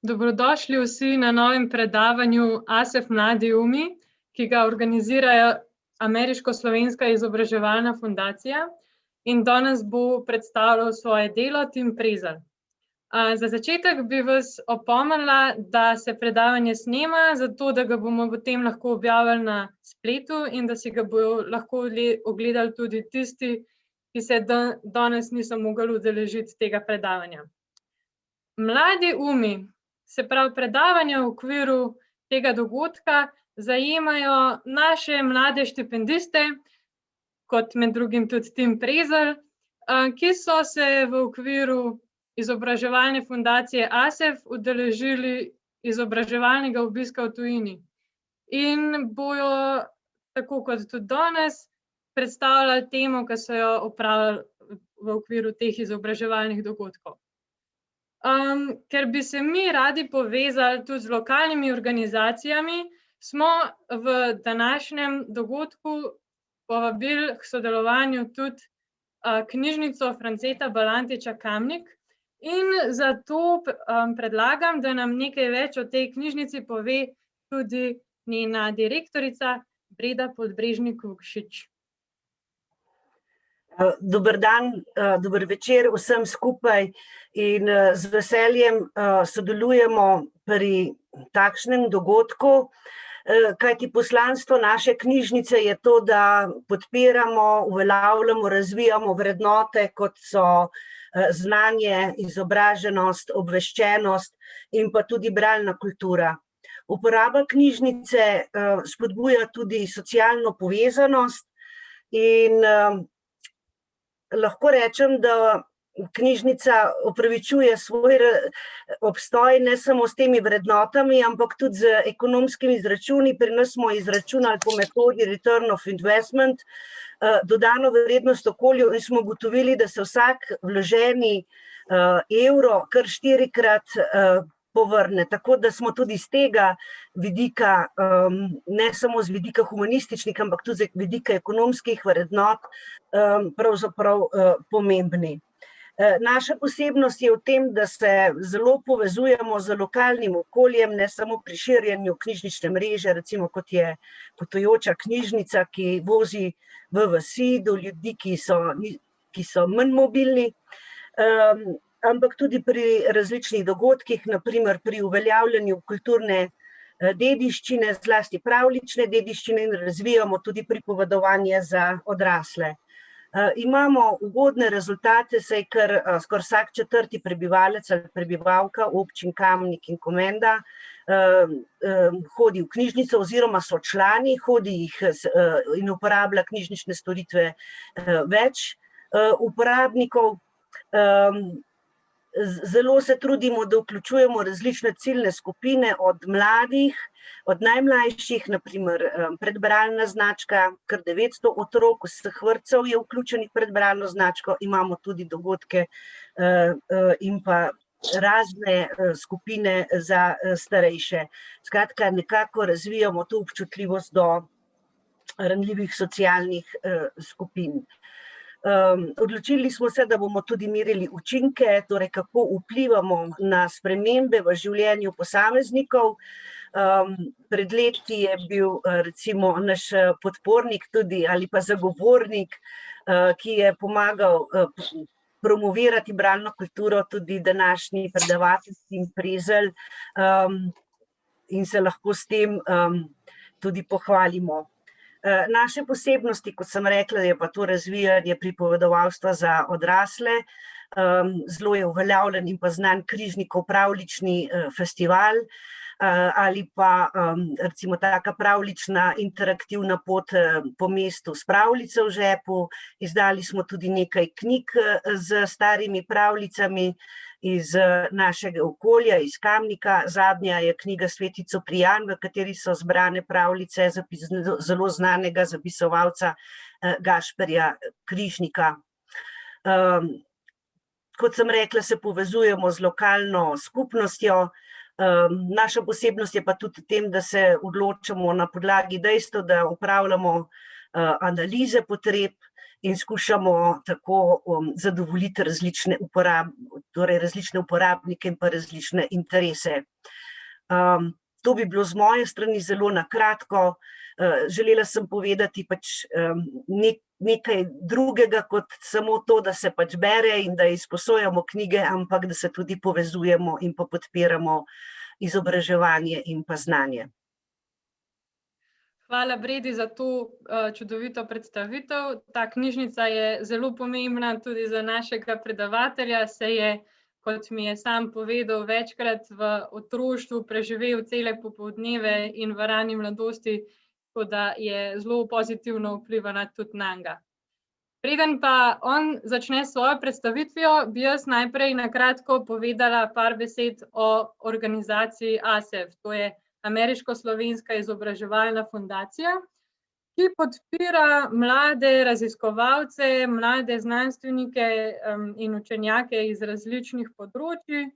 Dobrodošli vsi na novem predavanju ASEF Mladi umi, ki ga organizirajo Ameriško-slovenska izobraževalna fundacija in danes bo predstavljal svoje delo Tim Prezelj. Za začetek bi vas opomnila, da se predavanje snema, zato da ga bomo potem lahko objavili na spletu in da si ga bodo lahko ogledali tudi tisti, ki se danes niso mogli udeležiti tega predavanja. Mladi umi, se pravi predavanja v okviru tega dogodka, zajemajo naše mlade štipendiste, kot med drugim tudi Tim Prezelj, ki so se v okviru izobraževalne fundacije ASEF udeležili izobraževalnega obiska v tujini. In bojo, tako kot tudi danes, predstavljali temo, ki so jo opravljali v okviru teh izobraževalnih dogodkov. Ker bi se mi radi povezali tudi z lokalnimi organizacijami, smo v današnjem dogodku povabili k sodelovanju tudi knjižnico Franceta Balantiča Kamnik in zato predlagam, da nam nekaj več o tej knjižnici pove tudi njena direktorica Breda Podbrežnik Vukšič. Dober dan, dober večer vsem skupaj in z veseljem sodelujemo pri takšnem dogodku, kajti poslanstvo naše knjižnice je to, da podpiramo, uveljavljamo, razvijamo vrednote, kot so znanje, izobraženost, obveščenost in pa tudi bralna kultura. Uporaba knjižnice spodbuja tudi socialno povezanost in lahko rečem, da knjižnica opravičuje svoj obstoj ne samo s temi vrednotami, ampak tudi z ekonomskimi izračuni. Pri nas smo izračunali po metodi Return of Investment dodano vrednost okolju in smo ugotovili, da se vsak vloženi evro kar 4-krat povrne. Tako da smo tudi z tega vidika, ne samo z vidika humanističnih, ampak tudi z vidika ekonomskih vrednot pravzaprav pomembni. Naša posebnost je v tem, da se zelo povezujemo z lokalnim okoljem, ne samo pri širjenju knjižnične mreže, recimo kot je potujoča knjižnica, ki vozi v vasi do ljudi, ki so manj mobilni, ampak tudi pri različnih dogodkih, naprimer pri uveljavljanju kulturne dediščine, zlasti pravljične dediščine in razvijamo tudi pripovedovanje za odrasle. Imamo ugodne rezultate, saj kar skoraj vsak 4. prebivalec ali prebivalka občin Kamnik in Komenda hodi v knjižnico oziroma so člani, hodi jih in uporablja knjižnične storitve več uporabnikov. Zelo se trudimo, da vključujemo različne ciljne skupine od mladih, od najmlajših, naprimer predbralna značka, kar 900 otrok vseh vrtcev je vključenih predbralno značko, imamo tudi dogodke in pa razne skupine za starejše. Skratka, nekako razvijamo to občutljivost do ranljivih socialnih skupin. Odločili smo se, da bomo tudi merili učinke, torej kako vplivamo na spremembe v življenju posameznikov. Pred leti je bil recimo naš podpornik tudi ali pa zagovornik, ki je pomagal promovirati bralno kulturo, tudi današnji predavatelj Tim Prezelj, in se lahko s tem tudi pohvalimo. Naše posebnosti, kot sem rekla, je pa to razvijanje pripovedovalstva za odrasle. Zelo je uveljavljen in pa znan Križnikov pravljični festival ali pa recimo taka pravljična interaktivna pot po mestu s pravljico v žepu. Izdali smo tudi nekaj knjig z starimi pravljicami iz našega okolja, iz Kamnika. Zadnja je knjiga Sveti Coprijan, v kateri so zbrane pravljice zelo znanega zapisovalca Gašperja Križnika. Kot sem rekla, se povezujemo z lokalno skupnostjo. Naša posebnost je pa tudi v tem, da se odločamo na podlagi dejstev, da opravljamo analize potreb in skušamo tako zadovoljiti različne torej različne uporabnike in pa različne interese. To bi bilo z moje strani zelo na kratko. Želela sem povedati pač nekaj drugega kot samo to, da se pač bere in da izposojamo knjige, ampak da se tudi povezujemo in pa podpiramo izobraževanje in pa znanje. Hvala, Bredi, za to čudovito predstavitev. Ta knjižnica je zelo pomembna tudi za našega predavatelja, saj je, kot mi je sam povedal, večkrat v otroštvu preživel cele popoldneve in v rani mladosti, tako da je zelo pozitivno vplivala tudi nanj. Preden pa on začne s svojo predstavitvijo, bi jaz najprej na kratko povedala par besed o organizaciji ASEF, to je Ameriško-slovenska izobraževalna fundacija, ki podpira mlade raziskovalce, mlade znanstvenike in učenjake iz različnih področij,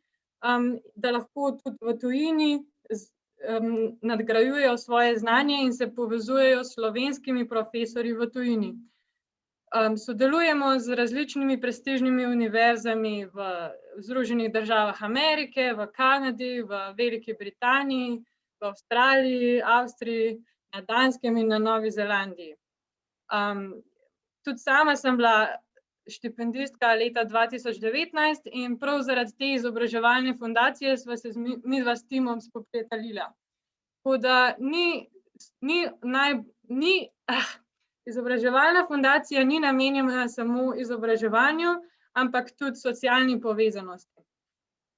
da lahko tudi v tujini nadgrajujejo svoje znanje in se povezujejo s slovenskimi profesorji v tujini. Sodelujemo z različnimi prestižnimi univerzami v Združenih državah Amerike, v Kanadi, v Veliki Britaniji, v Avstraliji, Avstriji, na Danskem in na Novi Zelandiji. Tudi sama sem bila štipendistka leta 2019 in prav zaradi te izobraževalne fundacije sva se midva s timom spoprijateljila. Tako da izobraževalna fundacija ni namenjena samo izobraževanju, ampak tudi socialni povezanosti.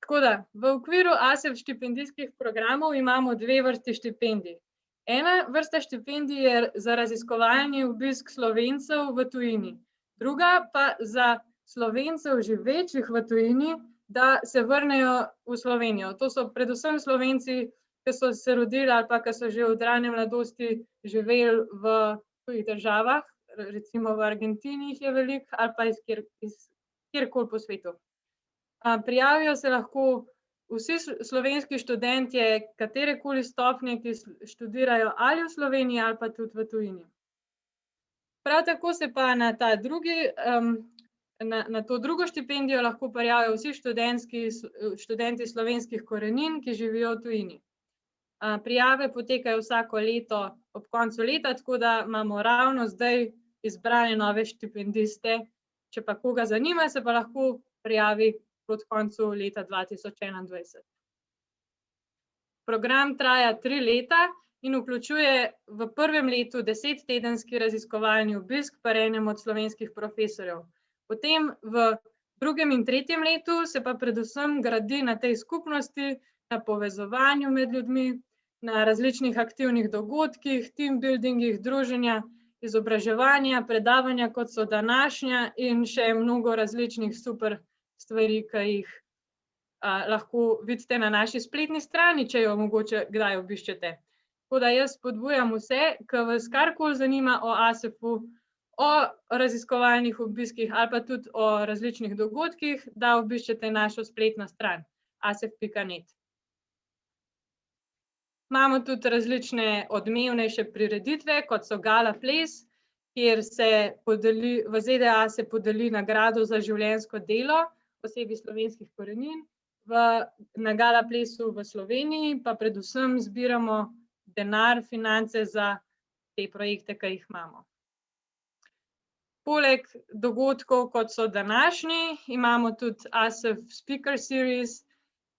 Tako da, v okviru ASEF štipendijskih programov imamo dve vrsti štipendij. Ena vrsta štipendij je za raziskovalni obisk Slovencev v tujini, druga pa za Slovencev živečih v tujini, da se vrnejo v Slovenijo. To so predvsem Slovenci, ki so se rodili ali pa ki so že od rane mladosti živeli v tujih državah, recimo v Argentini jih je veliko ali pa iz kjerkoli po svetu. Prijavijo se lahko vsi slovenski študentje katerekoli stopnje, ki študirajo ali v Sloveniji ali pa tudi v tujini. Prav tako se pa na to drugo štipendijo lahko prijavijo vsi študenti slovenskih korenin, ki živijo v tujini. Prijave potekajo vsako leto ob koncu leta, tako da imamo ravno zdaj izbrane nove štipendiste. Če pa koga zanima, se pa lahko prijavi proti koncu leta 2021. Program traja 3 leta in vključuje v prvem letu 10-tedenski raziskovalni obisk pri enem od slovenskih profesorjev. Potem v drugem in tretjem letu se pa predvsem gradi na tej skupnosti, na povezovanju med ljudmi, na različnih aktivnih dogodkih, team buildingih, druženja, izobraževanja, predavanja, kot so današnja, in še mnogo različnih super stvari, ki jih lahko vidite na naši spletni strani, če jo mogoče kdaj obiščete. Tako da jaz spodbujam vse, ki vas karkoli zanima o ASEF-u, o raziskovalnih obiskih ali pa tudi o različnih dogodkih, da obiščete našo spletno stran asef.net. Imamo tudi različne odmevnejše prireditve, kot so Gala Ples, kjer se v ZDA se podeli nagrado za življenjsko delo osebi slovenskih korenin. Na Gala Plesu v Sloveniji pa predvsem zbiramo denar, finance za te projekte, ki jih imamo. Poleg dogodkov, kot so današnji, imamo tudi ASEF Speaker Series,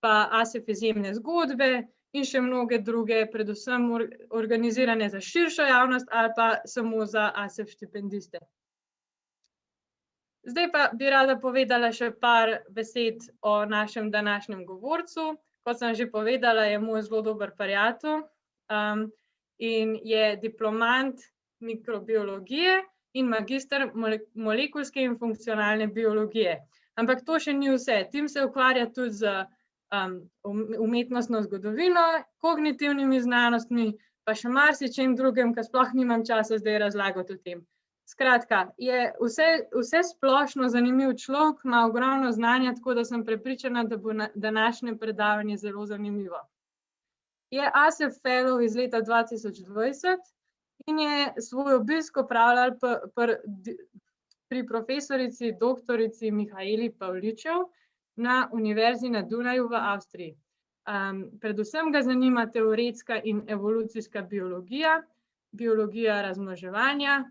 pa ASEF izjemne zgodbe in še mnoge druge, predvsem organizirane za širšo javnost ali pa samo za ASEF štipendiste. Zdaj pa bi rada povedala še par besed o našem današnjem govorcu. Kot sem že povedala, je moj zelo dober prijatelj in je diplomant mikrobiologije in magister molekulske in funkcionalne biologije. Ampak to še ni vse. Tim se ukvarja tudi z umetnostno zgodovino, kognitivnimi znanostmi, pa še marsičem drugim, ki sploh nimam časa zdaj razlagati o tem. Skratka, je vse splošno zanimiv človek, ima ogromno znanja, tako da sem prepričana, da bo današnje predavanje zelo zanimivo. Je ASEF Fellow iz leta 2020 in je svoj obisk opravljal pri profesorici doktorici Mihaeli Pavličev na Univerzi na Dunaju v Avstriji. Predvsem ga zanima teoretska in evolucijska biologija, biologija razmnoževanja,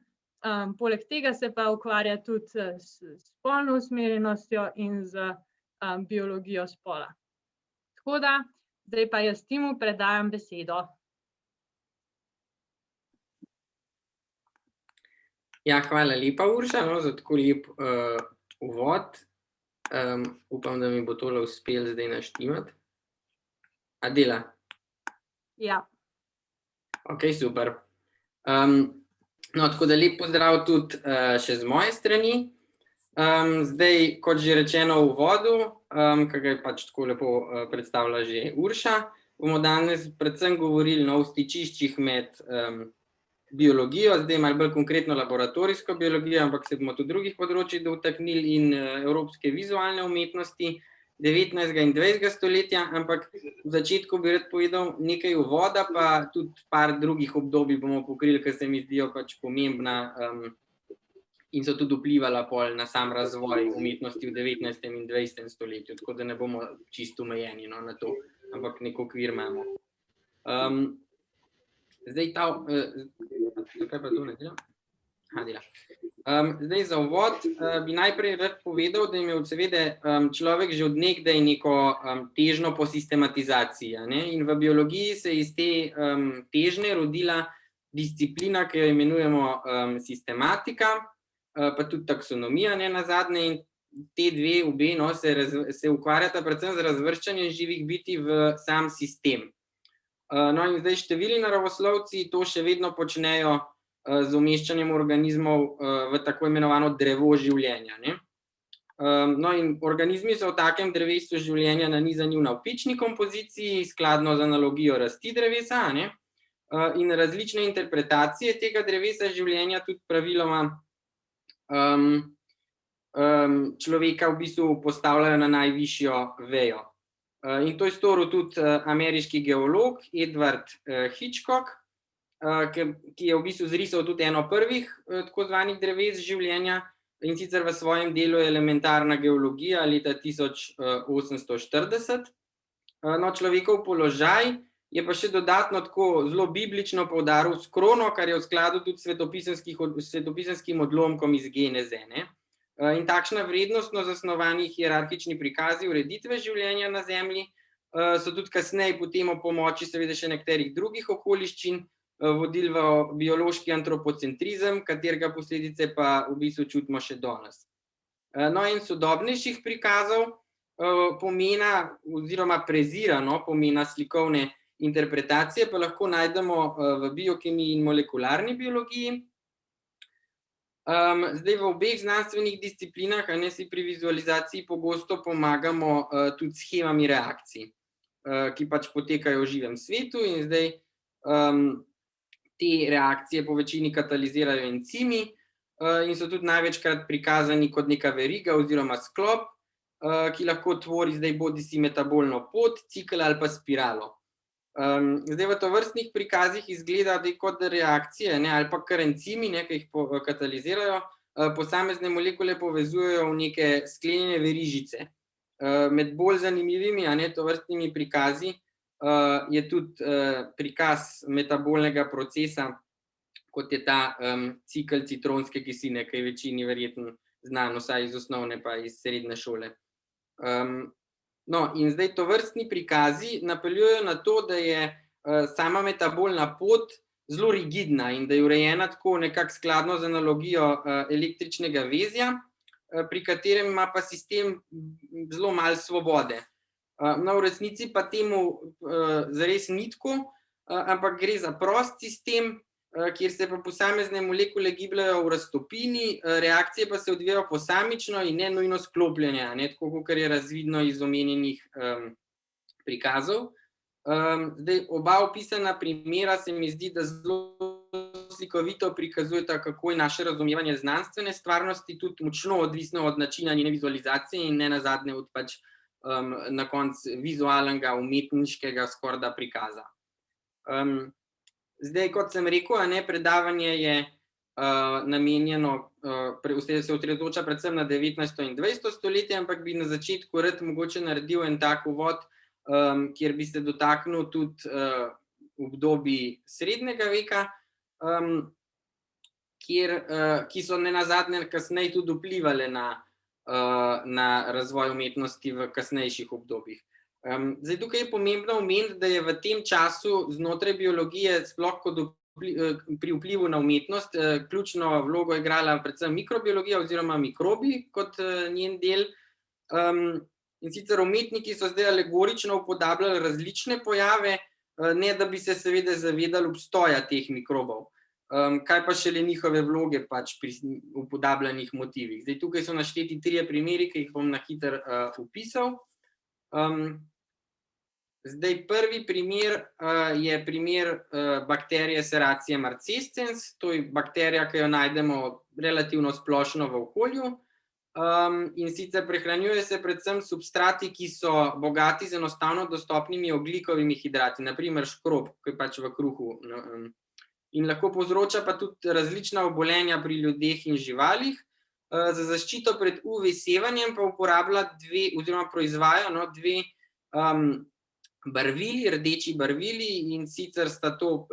poleg tega se pa ukvarja tudi s spolno usmerjenostjo in z biologijo spola. Tako da, zdaj pa jaz Timu predajam besedo. Ja, hvala lepa, Urša, za tako lep uvod. Upam, da mi bo tole uspelo zdaj naštimati. A dela? Ja. Ok, super. No, tako da lep pozdrav tudi še z moje strani. Zdaj, kot že rečeno v uvodu, ki ga je pač tako lepo predstavila že Urša, bomo danes predvsem govorili o stičiščih med biologijo, zdaj malo bolj konkretno laboratorijsko biologijo, ampak se bomo tudi drugih področij dotaknili in evropske vizualne umetnosti 19. in 20. stoletja, ampak v začetku bi rad povedal nekaj uvoda, pa tudi par drugih obdobij bomo pokrili, ki se mi zdijo pač pomembna in so tudi vplivala pol na sam razvoj umetnosti v 19. in 20. stoletju, tako da ne bomo čisto omejeni na to, ampak nek okvir imamo. Zdaj zakaj pa to ne dela? Dela. Zdaj za uvod bi najprej rad povedal, da je imel seveda človek že od nekdaj neko težnjo po sistematizaciji, in v biologiji se je iz te težnje rodila disciplina, ki jo imenujemo sistematika, pa tudi taksonomija nazadnje, in te dve obe se ukvarjata predvsem z razvrščanjem živih bitij v sam sistem. No, in zdaj številni naravoslovci to še vedno počnejo z umeščanjem organizmov v tako imenovano drevo življenja. No, in organizmi so v takem drevesu življenja nanizani v navpični kompoziciji, skladno z analogijo rasti drevesa, in različne interpretacije tega drevesa življenja tudi praviloma človeka v bistvu postavljajo na najvišjo vejo. In to je storil tudi ameriški geolog Edward Hitchcock, ki je v bistvu zrisal tudi eno prvih tako zvanih dreves življenja, in sicer v svojem delu Elementarna geologija leta 1840. No, človekov položaj je pa še dodatno tako zelo biblično poudaril s krono, kar je v skladu tudi svetopisenskim odlomkom iz geneze. In takšna vrednostno zasnovani hierarhični prikazi ureditve življenja na Zemlji so tudi kasneje potem ob pomoči seveda še nekaterih drugih okoliščin vodili v biološki antropocentrizem, katerega posledice pa v bistvu čutimo še danes. No, in sodobnejših prikazov pomena oziroma prezira pomena slikovne interpretacije pa lahko najdemo v biokemiji in molekularni biologiji. Zdaj v obeh znanstvenih disciplinah si pri vizualizaciji pogosto pomagamo tudi s shemami reakcij, ki pač potekajo v živem svetu, in zdaj te reakcije po večini katalizirajo encimi in so tudi največkrat prikazani kot neka veriga oziroma sklop, ki lahko tvori zdaj bodisi metabolno pot, cikel ali pa spiralo. Zdaj v tovrstnih prikazih izgleda, da kot reakcije ali pa kar encimi, ki jih katalizirajo, posamezne molekule povezujejo v neke sklenjene verižice. Med bolj zanimivimi tovrstnimi prikazi je tudi prikaz metabolnega procesa, kot je ta cikel citronske kisline, ki je večini verjetno znan, vsaj iz osnovne pa iz srednje šole. No, in zdaj tovrstni prikazi napeljujejo na to, da je sama metabolna pot zelo rigidna in da je urejena tako nekako skladno z analogijo električnega vezja, pri katerem ima pa sistem zelo malo svobode. No, v resnici pa temu zares ni tako, ampak gre za prost sistem, kjer se pa posamezne molekule gibljajo v raztopini, reakcije pa se odvijajo posamično in ne nujno sklopljene, tako kot je razvidno iz omenjenih prikazov. Zdaj, oba opisana primera se mi zdi, da zelo slikovito prikazujeta, kako je naše razumevanje znanstvene stvarnosti tudi močno odvisno od načina njene vizualizacije in ne nazadnje od pač na koncu vizualnega, umetniškega skorda prikaza. Zdaj, kot sem rekel, predavanje je namenjeno, se osredotoča predvsem na 19. in 20. stoletje, ampak bi na začetku rad mogoče naredil en tak uvod, kjer bi se dotaknil tudi obdobij srednjega veka, ki so nenazadnje kasneje tudi vplivali na razvoj umetnosti v kasnejših obdobjih. Zdaj, tukaj je pomembno omeniti, da je v tem času znotraj biologije, sploh pri vplivu na umetnost, ključno vlogo igrala predvsem mikrobiologija oziroma mikrobi kot njen del. In sicer umetniki so zdaj alegorično upodabljali različne pojave, ne da bi se seveda zavedali obstoja teh mikrobov. Kaj pa šele njihove vloge pač pri upodabljenih motivih. Zdaj, tukaj so našteti 3 primeri, ki jih bom na hitro opisal. Zdaj, prvi primer je primer bakterije Serratia marcescens, to je bakterija, ki jo najdemo relativno splošno v okolju, in sicer prehranjuje se predvsem s substrati, ki so bogati z enostavno dostopnimi ogljikovimi hidrati, na primer škrob, ki je pač v kruhu, in lahko povzroča pa tudi različna obolenja pri ljudeh in živalih. Za zaščito pred UV sevanjem pa uporablja oziroma proizvaja 2 barvili, rdeči barvili, in sicer sta to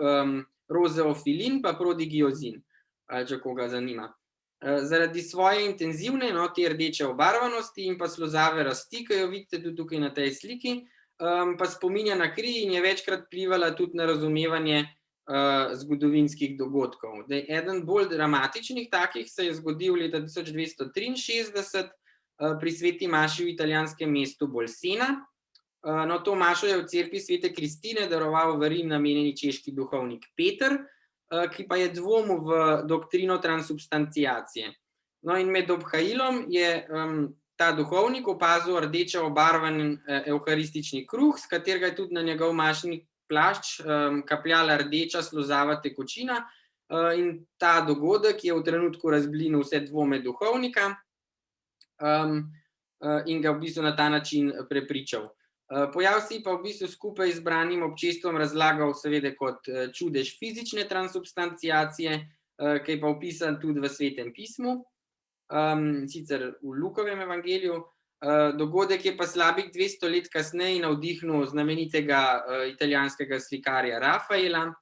rozeofilin pa prodigiozin, če koga zanima. Zaradi svoje intenzivne, te rdeče obarvanosti in pa sluzave rasti, ki jo vidite tudi tukaj na tej sliki, pa spominja na kri in je večkrat vplivala tudi na razumevanje zgodovinskih dogodkov. Eden bolj dramatičnih takih se je zgodil leta 1263 pri sveti maši v italijanskem mestu Bolsena. To mašo je v cerkvi svete Kristine daroval v Rim namenjeni češki duhovnik Peter, ki pa je dvomil v doktrino transubstanciacije. In med obhajilom je ta duhovnik opazil rdeče obarvan evharistični kruh, s katerega je tudi na njegov mašni plašč kapljala rdeča sluzava tekočina, in ta dogodek je v trenutku razblinil vse dvome duhovnika in ga v bistvu na ta način prepričal. Pojav si pa v bistvu skupaj z zbranim občestvom razlagal seveda kot čudež fizične transubstanciacije, ki je pa opisan tudi v Svetem pismu, sicer v Lukovem evangeliju. Dogodek je pa slabih 200 let kasneje navdihnil znamenitega italijanskega slikarja Rafaela,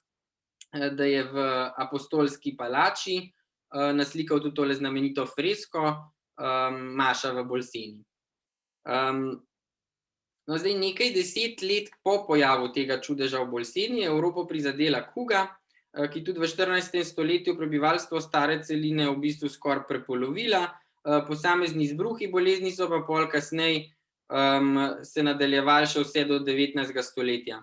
da je v Apostolski palači naslikal tudi tole znamenito fresko Maša v Bolseni. Zdaj, nekaj 10 let po pojavu tega čudeža v Bolseni je Evropo prizadela kuga, ki tudi v 14. stoletju prebivalstvo stare celine v bistvu skoraj prepolovila. Posamezni izbruhi bolezni so pa pol kasneje se nadaljevali še vse do 19. stoletja,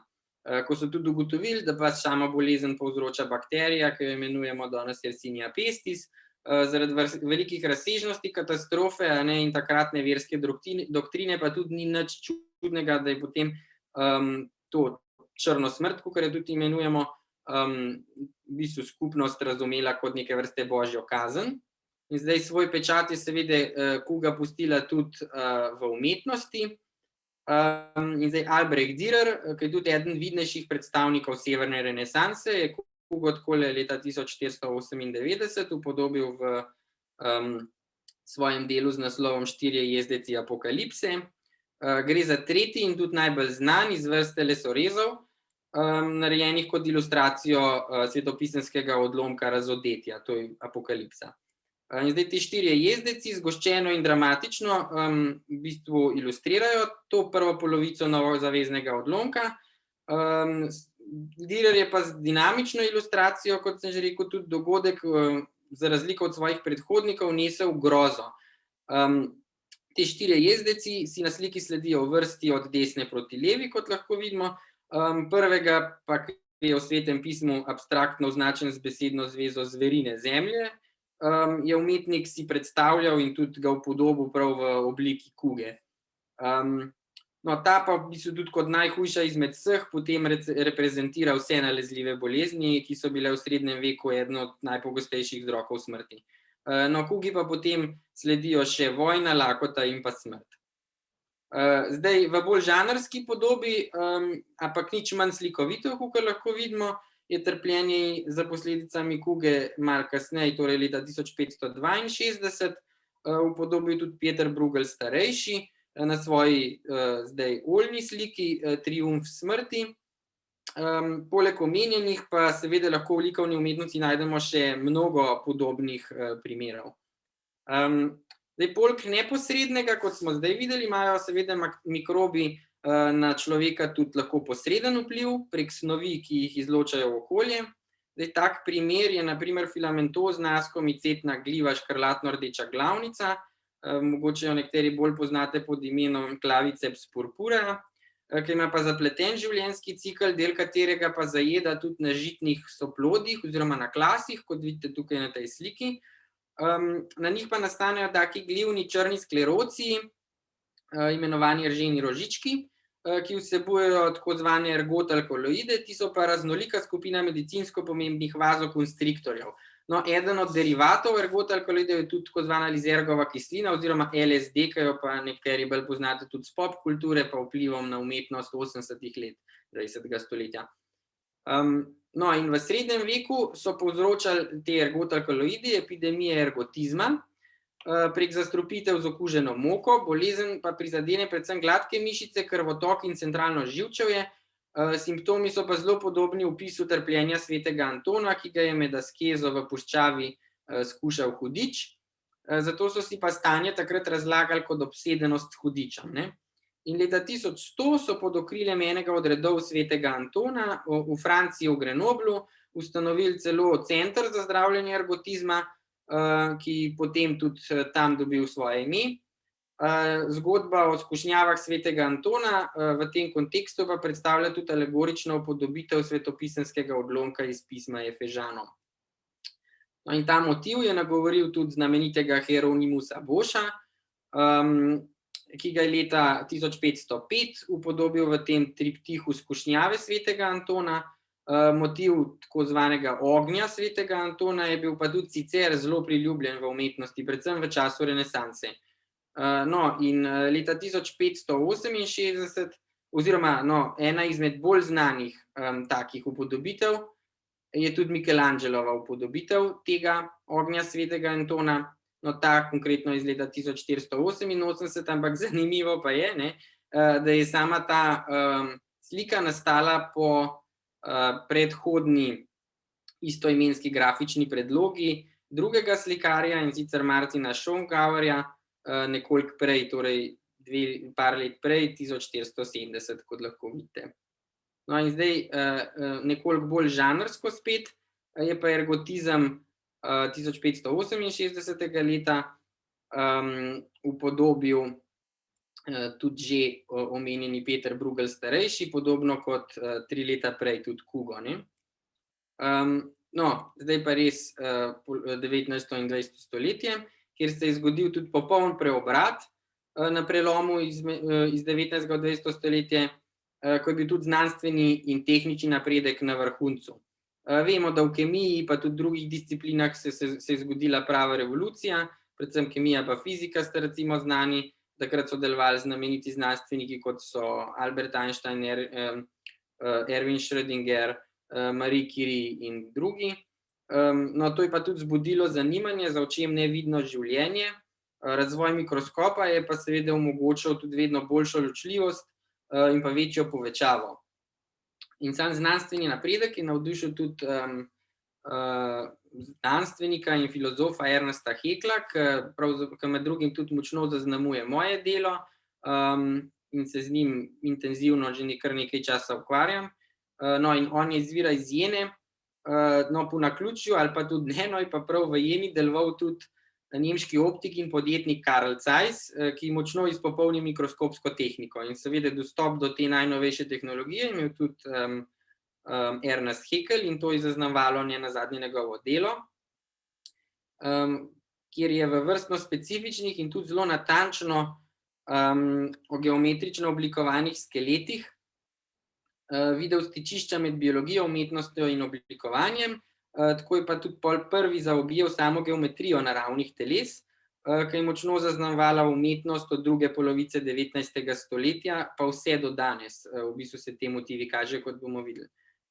ko so tudi ugotovili, da pa sama bolezen povzroča bakterija, ki jo imenujemo danes Yersinia pestis. Zaradi velikih razsežnosti katastrofe in takratne verske doktrine pa tudi ni nič čudnega, da je potem to črno smrt, kakor jo tudi imenujemo, v bistvu skupnost razumela kot neke vrste božjo kazen. In zdaj svoj pečat je seveda kuga pustila tudi v umetnosti. In zdaj Albrecht Dürer, ki je tudi eden vidnejših predstavnikov severne renesanse, je kugo takole leta 1498 upodobil v svojem delu z naslovom 4 jezdeci apokalipse. Gre za tretji in tudi najbolj znan iz vrste lesorezov, narejenih kot ilustracijo svetopisemskega odlomka Razodetja, to je Apokalipsa. In zdaj ti 4 jezdeci zgoščeno in dramatično v bistvu ilustrirajo to prvo polovico novozaveznega odlomka. Dürer je pa z dinamično ilustracijo, kot sem že rekel, tudi dogodek za razliko od svojih predhodnikov nesel grozo. Te 4 jezdeci si na sliki sledijo v vrsti od desne proti levi, kot lahko vidimo. Prvega pa, ki je v Svetem pismu abstraktno označen z besedno zvezo zverine zemlje, je umetnik si predstavljal in tudi ga upodobil prav v obliki kuge. Ta pa v bistvu tudi kot najhujša izmed vseh potem reprezentira vse nalezljive bolezni, ki so bile v srednjem veku eden od najpogostejših vzrokov smrti. Kugi pa potem sledijo še vojna, lakota in pa smrt. Zdaj, v bolj žanrski podobi, ampak nič manj slikovito, kakor lahko vidimo, je trpljenje za posledicami kuge malo kasneje, torej leta 1562, upodobil tudi Peter Bruegel starejši na svoji zdaj oljni sliki Triumf smrti. Poleg omenjenih pa seveda lahko v likovni umetnosti najdemo še mnogo podobnih primerov. Zdaj, poleg neposrednega, kot smo zdaj videli, imajo seveda mikrobi na človeka tudi lahko posreden vpliv prek snovi, ki jih izločajo v okolje. Zdaj, tak primer je na primer filamentozna askomicetna gljiva škrlatno-rdeča glavnica, mogoče jo nekateri bolj poznate pod imenom Claviceps purpurea, ki ima pa zapleten življenjski cikel, del katerega pa zajeda tudi na žitnih soplodih oziroma na klasih, kot vidite tukaj na tej sliki. Na njih pa nastanejo taki glivni črni skleroci, imenovani rženi rožički, ki vsebujejo tako zvane ergotalkaloide, ti so pa raznolika skupina medicinsko pomembnih vazokonstriktorjev. No, eden od derivatov ergotalkaloidov je tudi tako zvana lizergova kislina oziroma LSD, ki jo pa nekateri bolj poznate tudi s pop kulture, pa vplivom na umetnost 80-ih let 20. stoletja. No, in v srednjem veku so povzročali te ergotalkaloidi epidemije ergotizma, prek zastrupitev z okuženo moko, bolezen pa prizadene predvsem gladke mišice, krvotok in centralno živčevje. Simptomi so pa zelo podobni opisu trpljenja svetega Antona, ki ga je med askezo v puščavi skušal hudič. Zato so si pa stanje takrat razlagali kot obsedenost s hudičem. In leta 1100 so pod okriljem enega od redov svetega Antona v Franciji v Grenoblu ustanovili celo center za zdravljenje ergotizma, ki potem tudi tam dobil svoje ime. Zgodba o skušnjavah svetega Antona v tem kontekstu pa predstavlja tudi alegorično upodobitev svetopisemskega odlomka iz pisma Efežanom. No, in ta motiv je nagovoril tudi znamenitega Hieronymusa Boša, ki ga je leta 1505 upodobil v tem triptihu skušnjave svetega Antona. Motiv tako zvanega ognja svetega Antona je bil pa tudi sicer zelo priljubljen v umetnosti, predvsem v času renesanse. No, in leta 1568, oziroma ena izmed bolj znanih takih upodobitev je tudi Michelangelova upodobitev tega ognja svetega Antona, no ta konkretno iz leta 1488, ampak zanimivo pa je, da je sama ta slika nastala po predhodni istoimenski grafični predlogi drugega slikarja, in sicer Martina Schongauerja, nekoliko prej, torej par let prej, 1470, kot lahko vidite. No in zdaj nekoliko bolj žanrsko spet je pa ergotizem 1568 leta upodobil tudi že omenjeni Peter Bruegel starejši, podobno kot 3 leta prej tudi Kugo. No, zdaj pa res 19. in 20. stoletje, kjer se je zgodil tudi popoln preobrat na prelomu iz 19. in 20. stoletje, ko je bil tudi znanstveni in tehnični napredek na vrhuncu. Vemo, da v kemiji pa tudi drugih disciplinah se je zgodila prava revolucija, predvsem kemija pa fizika sta recimo znani, takrat so delovali znameniti znanstveniki, kot so Albert Einstein, Erwin Schrödinger, Marie Curie in drugi. No, to je pa tudi zbudilo zanimanje za očem nevidno življenje. Razvoj mikroskopa je pa seveda omogočal tudi vedno boljšo ločljivost in pa večjo povečavo. In sam znanstveni napredek je navdušil tudi znanstvenika in filozofa Ernesta Haeckla, ki med drugim tudi močno zaznamuje moje delo in se z njim intenzivno že kar nekaj časa ukvarjam. No, in on je izvira iz Jene, no, po naključju ali pa tudi ne, no, je pa prav v Jeni deloval tudi nemški optik in podjetnik Karl Zeiss, ki močno izpopolni mikroskopsko tehniko, in seveda dostop do te najnovejše tehnologije imel tudi Ernest Haeckel, in to je zaznavalo nenazadnje njegovo delo, kjer je v vrstno specifičnih in tudi zelo natančno geometrično oblikovanih skeletih videl stičišča med biologijo, umetnostjo in oblikovanjem. Tako je pa tudi prvi zaobjel samo geometrijo naravnih teles, ki je močno zaznamovala umetnost od druge polovice 19. stoletja, pa vse do danes. V bistvu se te motivi kažejo, kot bomo videli.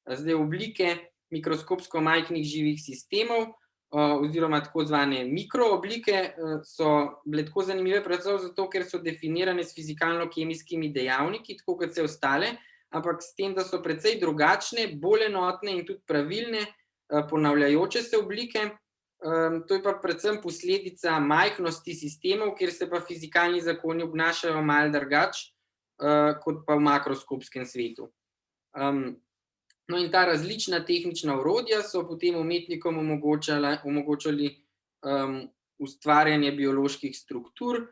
Zdaj, oblike mikroskopsko majhnih živih sistemov, oziroma tako zvane mikrooblike, so bile tako zanimive predvsem zato, ker so definirane s fizikalno-kemijskimi dejavniki, tako kot vse ostale, ampak s tem, da so precej drugačne, bolj enotne in tudi pravilne, ponavljajoče se oblike. To je pa predvsem posledica majhnosti sistemov, kjer se pa fizikalni zakoni obnašajo malo drugače, kot pa v makroskopskem svetu. No in ta različna tehnična orodja so potem umetnikom omogočali ustvarjanje bioloških struktur,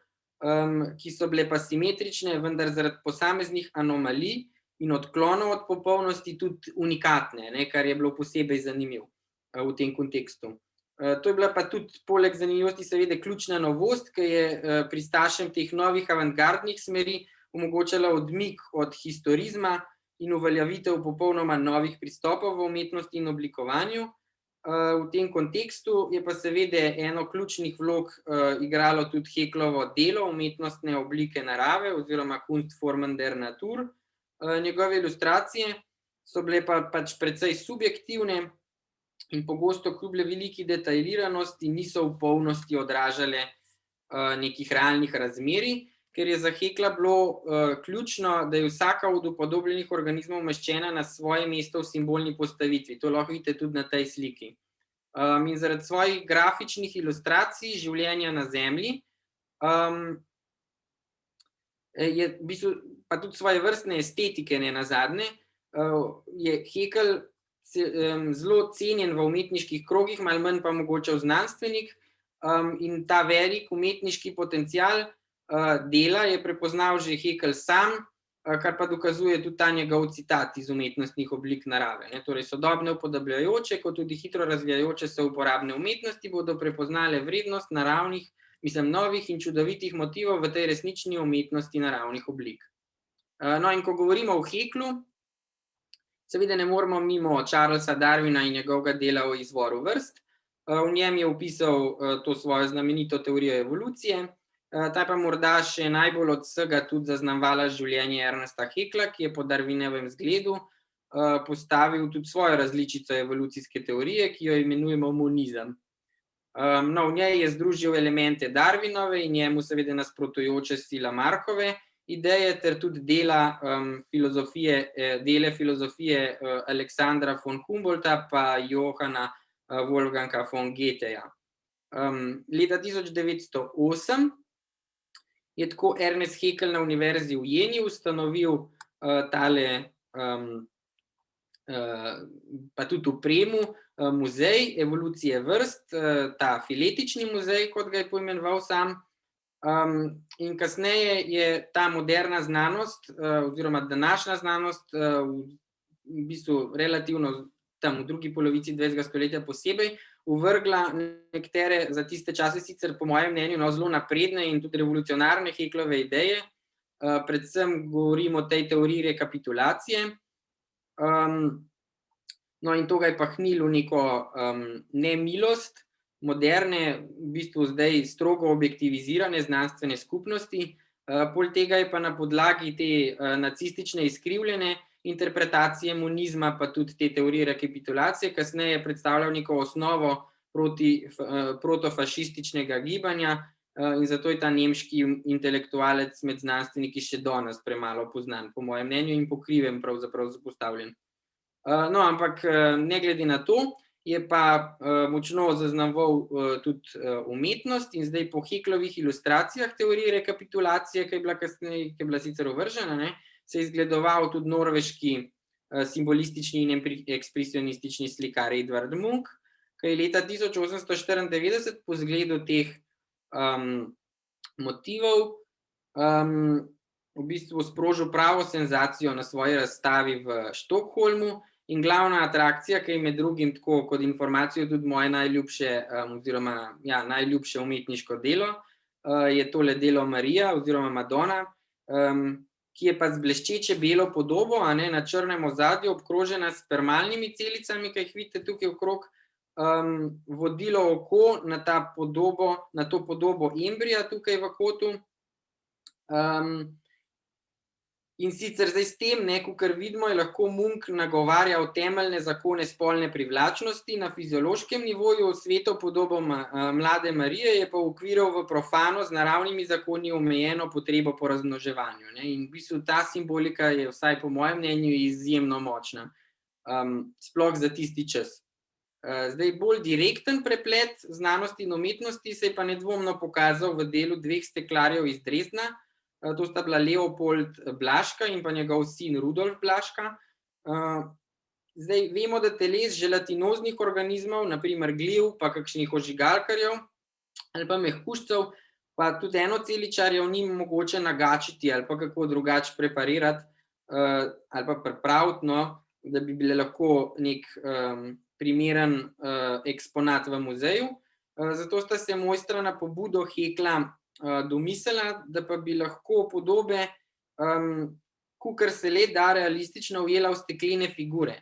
ki so bile pa simetrične, vendar zaradi posameznih anomalij in odklonov od popolnosti tudi unikatne, kar je bilo posebej zanimivo v tem kontekstu. To je bila pa tudi poleg zanimivosti seveda ključna novost, ki je pristašem teh novih avantgardnih smeri omogočala odmik od historizma in uveljavitev popolnoma novih pristopov v umetnosti in oblikovanju. V tem kontekstu je pa seveda eno ključnih vlog igralo tudi Haeckelovo delo umetnostne oblike narave oziroma Kunstformen der Natur. Njegove ilustracije so bile pa pač precej subjektivne in pogosto kljub veliki detajliranosti niso v polnosti odražale nekih realnih razmerij, ker je za Haeckela bilo ključno, da je vsaka od upodobljenih organizmov umeščena na svoje mesto v simbolni postavitvi. To lahko vidite tudi na tej sliki. In zaradi svojih grafičnih ilustracij življenja na Zemlji je v bistvu pa tudi svoje vrstne estetike nenazadnje, je Haeckel zelo cenjen v umetniških krogih, malo manj pa mogoče v znanstvenih, in ta velik umetniški potencial dela je prepoznal že Haeckel sam, kar pa dokazuje tudi ta njegov citat iz umetnostnih oblik narave. Torej, sodobne upodabljajoče, kot tudi hitro razvijajoče se uporabne umetnosti bodo prepoznale vrednost naravnih, novih in čudovitih motivov v tej resnični umetnosti naravnih oblik. No, in ko govorimo o Haeckelu, seveda ne moremo mimo Charlesa Darwina in njegovega dela o izvoru vrst. V njem je opisal to svojo znamenito teorijo evolucije. Ta pa morda še najbolj od vsega tudi zaznamovala življenje Ernesta Haeckela, ki je po Darwinovem zgledu postavil tudi svojo različico evolucijske teorije, ki jo imenujemo monizem. No, v njej je združil elemente Darwinove in njemu seveda nasprotujoče Lamarckove ideje ter tudi dele filozofije Aleksandra von Humboldta pa Johanna Wolfganga von Goetheja. Leta 1908 je tako Ernest Haeckel na univerzi v Jeni ustanovil tale pa tudi v Premu muzej evolucije vrst, ta filetični muzej, kot ga je poimenoval sam. In kasneje je ta moderna znanost oziroma današnja znanost v bistvu relativno tam v drugi polovici 20. stoletja posebej uvrgla nekatere za tiste čase sicer po mojem mnenju zelo napredne in tudi revolucionarne Haeckelove ideje. Predvsem govorim o tej teoriji rekapitulacije. No in to ga je pahnilo neko nemilost moderne, v bistvu zdaj strogo objektivizirane znanstvene skupnosti. Poleg tega je pa na podlagi te nacistične izkrivljene interpretacije monizma pa tudi te teorije rekapitulacije kasneje predstavljal neko osnovo protofašističnega gibanja in zato je ta nemški intelektualec med znanstveniki še danes premalo poznan, po mojem mnenju, in pokriven pravzaprav zapostavljen. No, ampak ne glede na to, je pa močno zaznamoval tudi umetnost in zdaj po Haeckelovih ilustracijah teorije rekapitulacije, ki je bila sicer ovržena, se je izgledoval tudi norveški simbolistični in ekspresionistični slikar Edvard Munch, ki je leta 1894 po zgledu teh motivov v bistvu sprožil pravo senzacijo na svoji razstavi v Stockholmu in glavna atrakcija, ki je med drugim tako kot informacijo tudi moje najljubše oziroma najljubše umetniško delo, je tole delo Marija oziroma Madonna, ki je pa z bleščeče belo podobo na črnem ozadju obkrožena s spermalnimi celicami, ki jih vidite tukaj okrog, vodilo oko na to podobo embrija tukaj v kotu. In sicer zdaj s tem, kakor vidimo, je lahko Munk nagovarjal temeljne zakone spolne privlačnosti na fiziološkem nivoju, sveto podobo mlade Marije je pa ukviral v profano z naravnimi zakoni omejeno potrebo po razmnoževanju. In v bistvu ta simbolika je, vsaj po mojem mnenju, izjemno močna, sploh za tisti čas. Zdaj bolj direkten preplet znanosti in umetnosti se je pa nedvomno pokazal v delu dveh steklarjev iz Dresdna. To sta bila Leopold Blaška in pa njegov sin Rudolf Blaška. Zdaj vemo, da teles želatinoznih organizmov, naprimer gliv, pa kakšnih ožigalkarjev ali pa mehkužcev, pa tudi enoceličarjev ni mogoče nagačiti ali pa kako drugače preparirati ali pa pripraviti, da bi bile lahko nek primeren eksponat v muzeju. Zato sta se mojstra na pobudo Hekla domislila, da pa bi lahko podobe, kakor se le da, realistično ujela v steklene figure.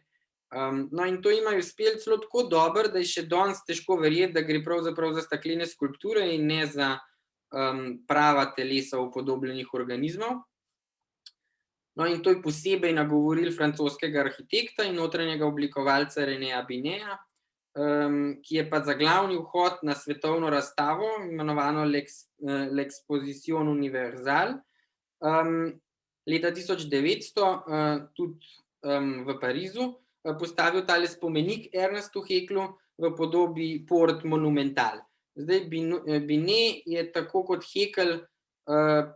No, in to imajo uspeli celo tako dobro, da je še danes težko verjeti, da gre pravzaprav za steklene skulpture in ne za prava telesa upodobljenih organizmov. No, in to je posebej nagovoril francoskega arhitekta in notranjega oblikovalca Renéa Bineja, ki je pa za glavni vhod na svetovno razstavo, imenovano L'Exposition Universale, leta 1900 tudi v Parizu postavil tale spomenik Ernestu Heklu v podobi Port Monumental. Zdaj, Binet je tako kot Hekel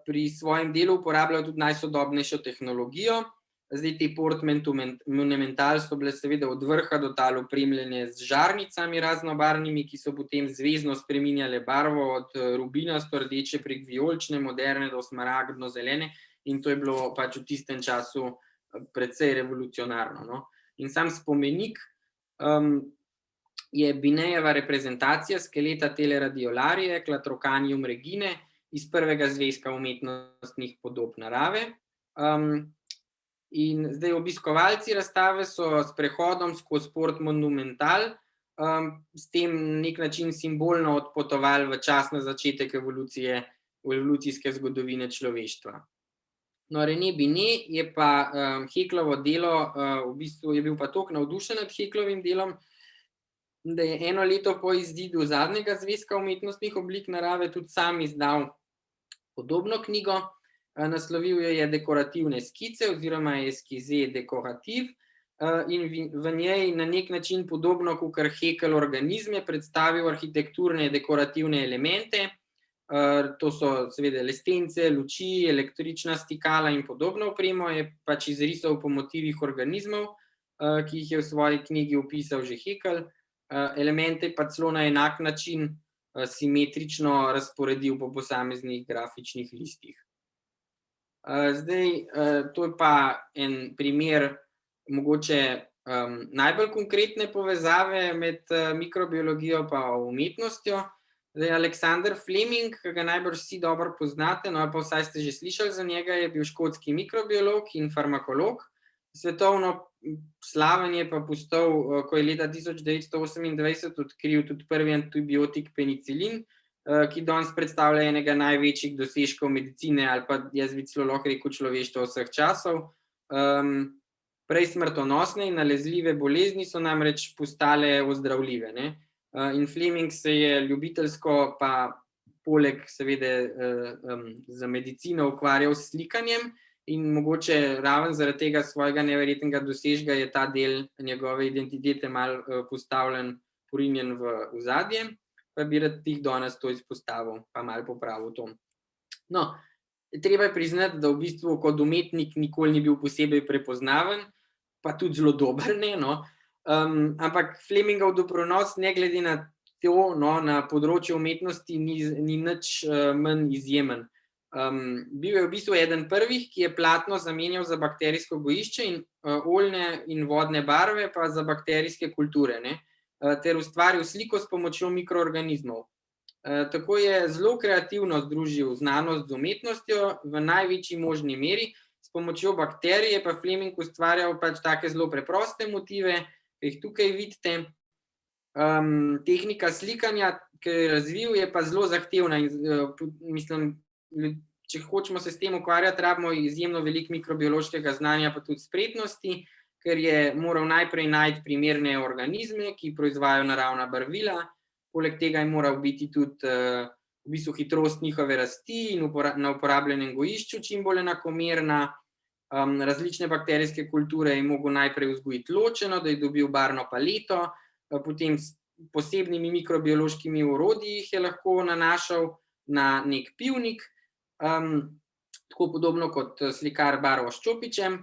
pri svojem delu uporabljal tudi najsodobnejšo tehnologijo. Zdaj, te Port Monumental so bile seveda od vrha do tal opremljene z žarnicami raznobarvnimi, ki so potem zvezno spreminjale barvo od rubinasto rdeče prek vijolične, moderne do smaragdno zelene, in to je bilo pač v tistem času precej revolucionarno. In sam spomenik je Binejeva reprezentacija skeleta teleradiolarije Clatrocanium regine iz prvega zvezka umetnostnih podob narave. In zdaj obiskovalci razstave so s prehodom skozi Port Monumental s tem na nek način simbolno odpotovali v čas na začetek evolucijske zgodovine človeštva. No, René Binet je pa Heklovo delo, v bistvu je bil pa toliko navdušen nad Heklovim delom, da je eno leto po izidu zadnjega zvezka umetnostnih oblik narave tudi sam izdal podobno knjigo. Naslovil jo je Dekorativne skice oziroma Eskize dekorativ in v njej na nek način podobno kakor Hekel organizme predstavil arhitekturne dekorativne elemente. To so seveda lestence, luči, električna stikala in podobno opremo, je pač izrisal po motivih organizmov, ki jih je v svoji knjigi opisal že Hekel. Elemente pa celo na enak način simetrično razporedil po posameznih grafičnih listih. Zdaj, to je pa en primer mogoče najbolj konkretne povezave med mikrobiologijo pa umetnostjo. Zdaj, Alexander Fleming, ki ga najbrž vsi dobro poznate, no pa vsaj ste že slišali za njega, je bil škotski mikrobiolog in farmakolog. Svetovno slaven je pa postal, ko je leta 1928 odkril tudi prvi antibiotik penicilin, ki danes predstavlja enega največjih dosežkov medicine ali pa jaz bi celo lahko rekel človeštva vseh časov. Prej smrtonosne in nalezljive bolezni so namreč postale ozdravljive. In Fleming se je ljubiteljsko pa poleg seveda za medicino ukvarjal s slikanjem in mogoče raven zaradi tega svojega neverjetnega dosežka je ta del njegove identitete malo postavljen, porinjen v ozadje. Pa bi rad tih danes to izpostavil, pa malo popravil to. No, treba je priznati, da v bistvu kot umetnik nikoli ni bil posebej prepoznaven, pa tudi zelo dober, ampak Flemingov doprinos, ne glede na to, na področju umetnosti ni nič manj izjemen. Bil je v bistvu eden prvih, ki je platno zamenjal za bakterijsko gojišče in oljne in vodne barve pa za bakterijske kulture, ter ustvaril sliko s pomočjo mikroorganizmov. Tako je zelo kreativno združil znanost z umetnostjo v največji možni meri, s pomočjo bakterije pa Fleming ustvarjal pač take zelo preproste motive, ki jih tukaj vidite. Tehnika slikanja, ki jo je razvil, je pa zelo zahtevna in mislim, če hočemo se s tem ukvarjati, rabimo izjemno veliko mikrobiološkega znanja, pa tudi spretnosti, ker je moral najprej najti primerne organizme, ki proizvajajo naravna barvila, poleg tega je moral biti tudi v bistvu hitrost njihove rasti in na uporabljenem gojišču čim bolj enakomerna. Različne bakterijske kulture je mogel najprej vzgojiti ločeno, da je dobil barvno paleto, potem s posebnimi mikrobiološkimi orodji jih je lahko nanašal na nek pivnik, tako podobno kot slikar barvo s čopičem,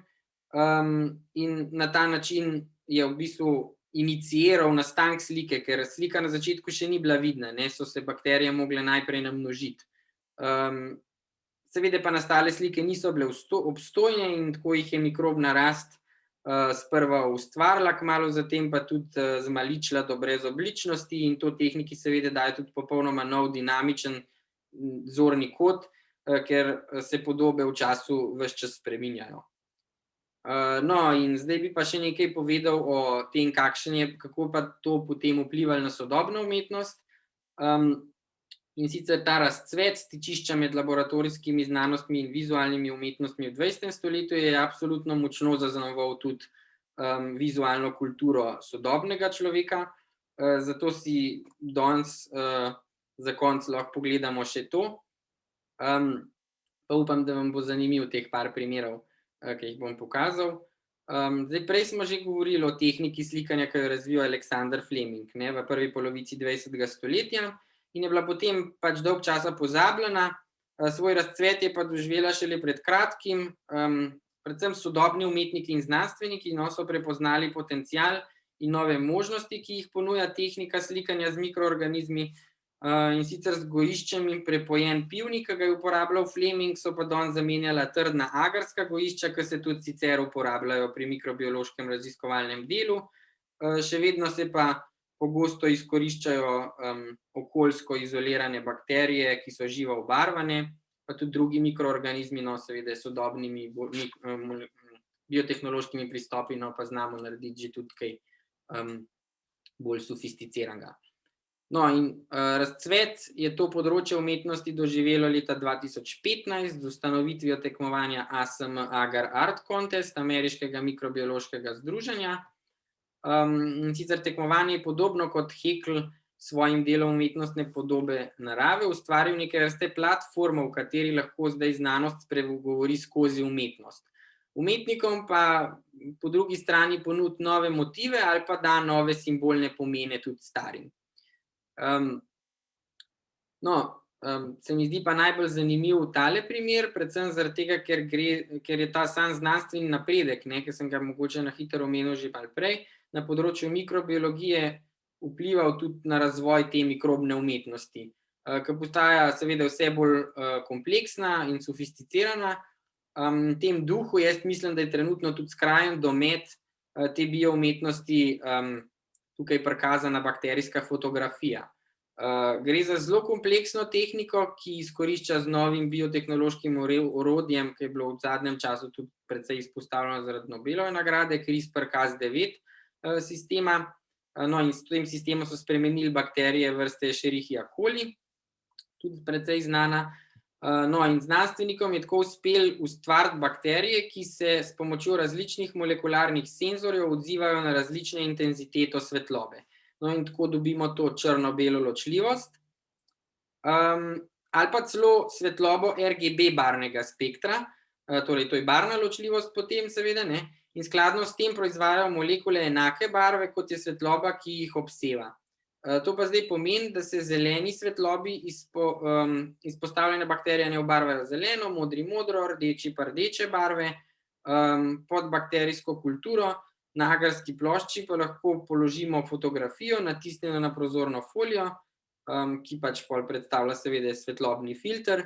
in na ta način je v bistvu iniciiral nastanek slike, ker slika na začetku še ni bila vidna, so se bakterije mogle najprej namnožiti. Seveda pa nastale slike niso bile obstojne in tako jih je mikrobna rast sprva ustvarila, kmalu zatem pa tudi zmaličila do brezobličnosti in to tehniki seveda daje tudi popolnoma nov dinamičen zorni kot, ker se podobe v času ves čas spreminjajo. No, in zdaj bi pa še nekaj povedal o tem, kako pa to potem vplivalo na sodobno umetnost. In sicer ta razcvet stičišča med laboratorijskimi znanostmi in vizualnimi umetnostmi v 20. stoletju je absolutno močno zaznamoval tudi vizualno kulturo sodobnega človeka, zato si danes za konec lahko pogledamo še to. Pa upam, da vam bo zanimiv teh par primerov, ki jih bom pokazal. Zdaj, prej smo že govorili o tehniki slikanja, ki jo je razvil Alexander Fleming v prvi polovici 20. stoletja in je bila potem pač dolg časa pozabljena, svoj razcvet je pa doživela šele pred kratkim, predvsem sodobni umetniki in znanstveniki so prepoznali potencial in nove možnosti, ki jih ponuja tehnika slikanja z mikroorganizmi, in sicer z gojiščem in prepojen pivnik, ki ga je uporabljal Fleming, so pa danes zamenjala trdna agarska gojišča, ki se tudi sicer uporabljajo pri mikrobiološkem raziskovalnem delu. Še vedno se pa pogosto izkoriščajo okoljsko izolirane bakterije, ki so živo obarvane, pa tudi drugi mikroorganizmi, seveda sodobnimi biotehnološkimi pristopi, pa znamo narediti že tudi kaj bolj sofisticiranega. No, in razcvet je to področje umetnosti doživelo leta 2015 z ustanovitvijo tekmovanja ASM Agar Art Contest, ameriškega mikrobiološkega združenja. In sicer tekmovanje je podobno kot Haeckel s svojim delom umetnostne podobe narave ustvaril neke vrste platformo, v kateri lahko zdaj znanost spregovori skozi umetnost. Umetnikom pa po drugi strani ponudi nove motive ali pa da nove simbolne pomene tudi starim. Se mi zdi pa najbolj zanimiv tale primer, predvsem zaradi tega, ker je ta sam znanstveni napredek, ki sem ga mogoče na hitro omenil že malo prej, na področju mikrobiologije vplival tudi na razvoj te mikrobne umetnosti, ki postaja seveda vse bolj kompleksna in sofisticirana. V tem duhu jaz mislim, da je trenutno tudi skrajen domet te bioumetnosti tukaj prikazana bakterijska fotografija. Gre za zelo kompleksno tehniko, ki izkorišča z novim biotehnološkim orodjem, ki je bilo v zadnjem času tudi precej izpostavljeno zaradi Nobelove nagrade, CRISPR-Cas9 sistema. No, in s tem sistemom so spremenili bakterije vrste Escherichia coli, tudi precej znana. No, in znanstvenikom je tako uspel ustvariti bakterije, ki se s pomočjo različnih molekularnih senzorjev odzivajo na različne intenziteto svetlobe. No, in tako dobimo to črno-belo ločljivost, ali pa celo svetlobo RGB barvnega spektra, torej to je barvna ločljivost potem seveda, in skladno s tem proizvajajo molekule enake barve, kot je svetloba, ki jih obseva. To pa zdaj pomeni, da se zeleni svetlobi izpostavljene bakterije ne obarvajo zeleno, modri modro, rdeči pa rdeče barve. Pod bakterijsko kulturo na agarski plošči pa lahko položimo fotografijo, natisnjeno na prozorno folijo, ki pač pol predstavlja seveda svetlobni filter.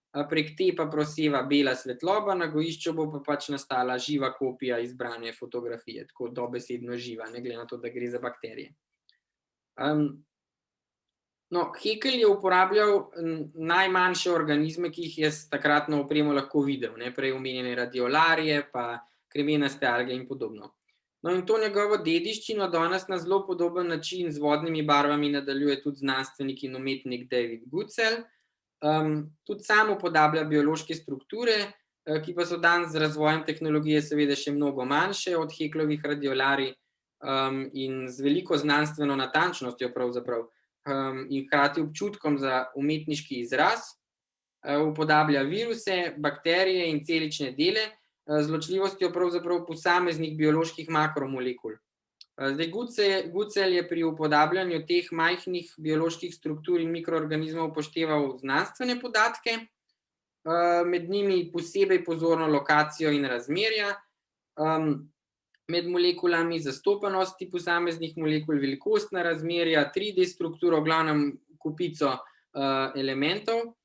Prek te pa proseva bela svetloba, na gojišču bo pa pač nastala živa kopija izbrane fotografije, tako dobesedno živa, ne glede na to, da gre za bakterije. Haeckel je uporabljal najmanjše organizme, ki jih je s takratno opremo lahko videl, prej omenjene radiolarije, pa kremenaste alge in podobno. No, in to njegovo dediščino danes na zelo podoben način z vodnimi barvami nadaljuje tudi znanstvenik in umetnik David Goodsell. Tudi sam upodablja biološke strukture, ki pa so danes z razvojem tehnologije seveda še mnogo manjše od Haeckelovih radiolarij in z veliko znanstveno natančnostjo pravzaprav in hkrati občutkom za umetniški izraz. Upodablja viruse, bakterije in celične dele z ločljivostjo pravzaprav posameznih bioloških makromolekul. Zdaj, Guzelj je pri upodabljanju teh majhnih bioloških struktur in mikroorganizmov upošteval znanstvene podatke, med njimi posebej pozorno lokacijo in razmerja med molekulami, zastopanosti posameznih molekul, velikostna razmerja, 3D strukturo, v glavnem kupico elementov.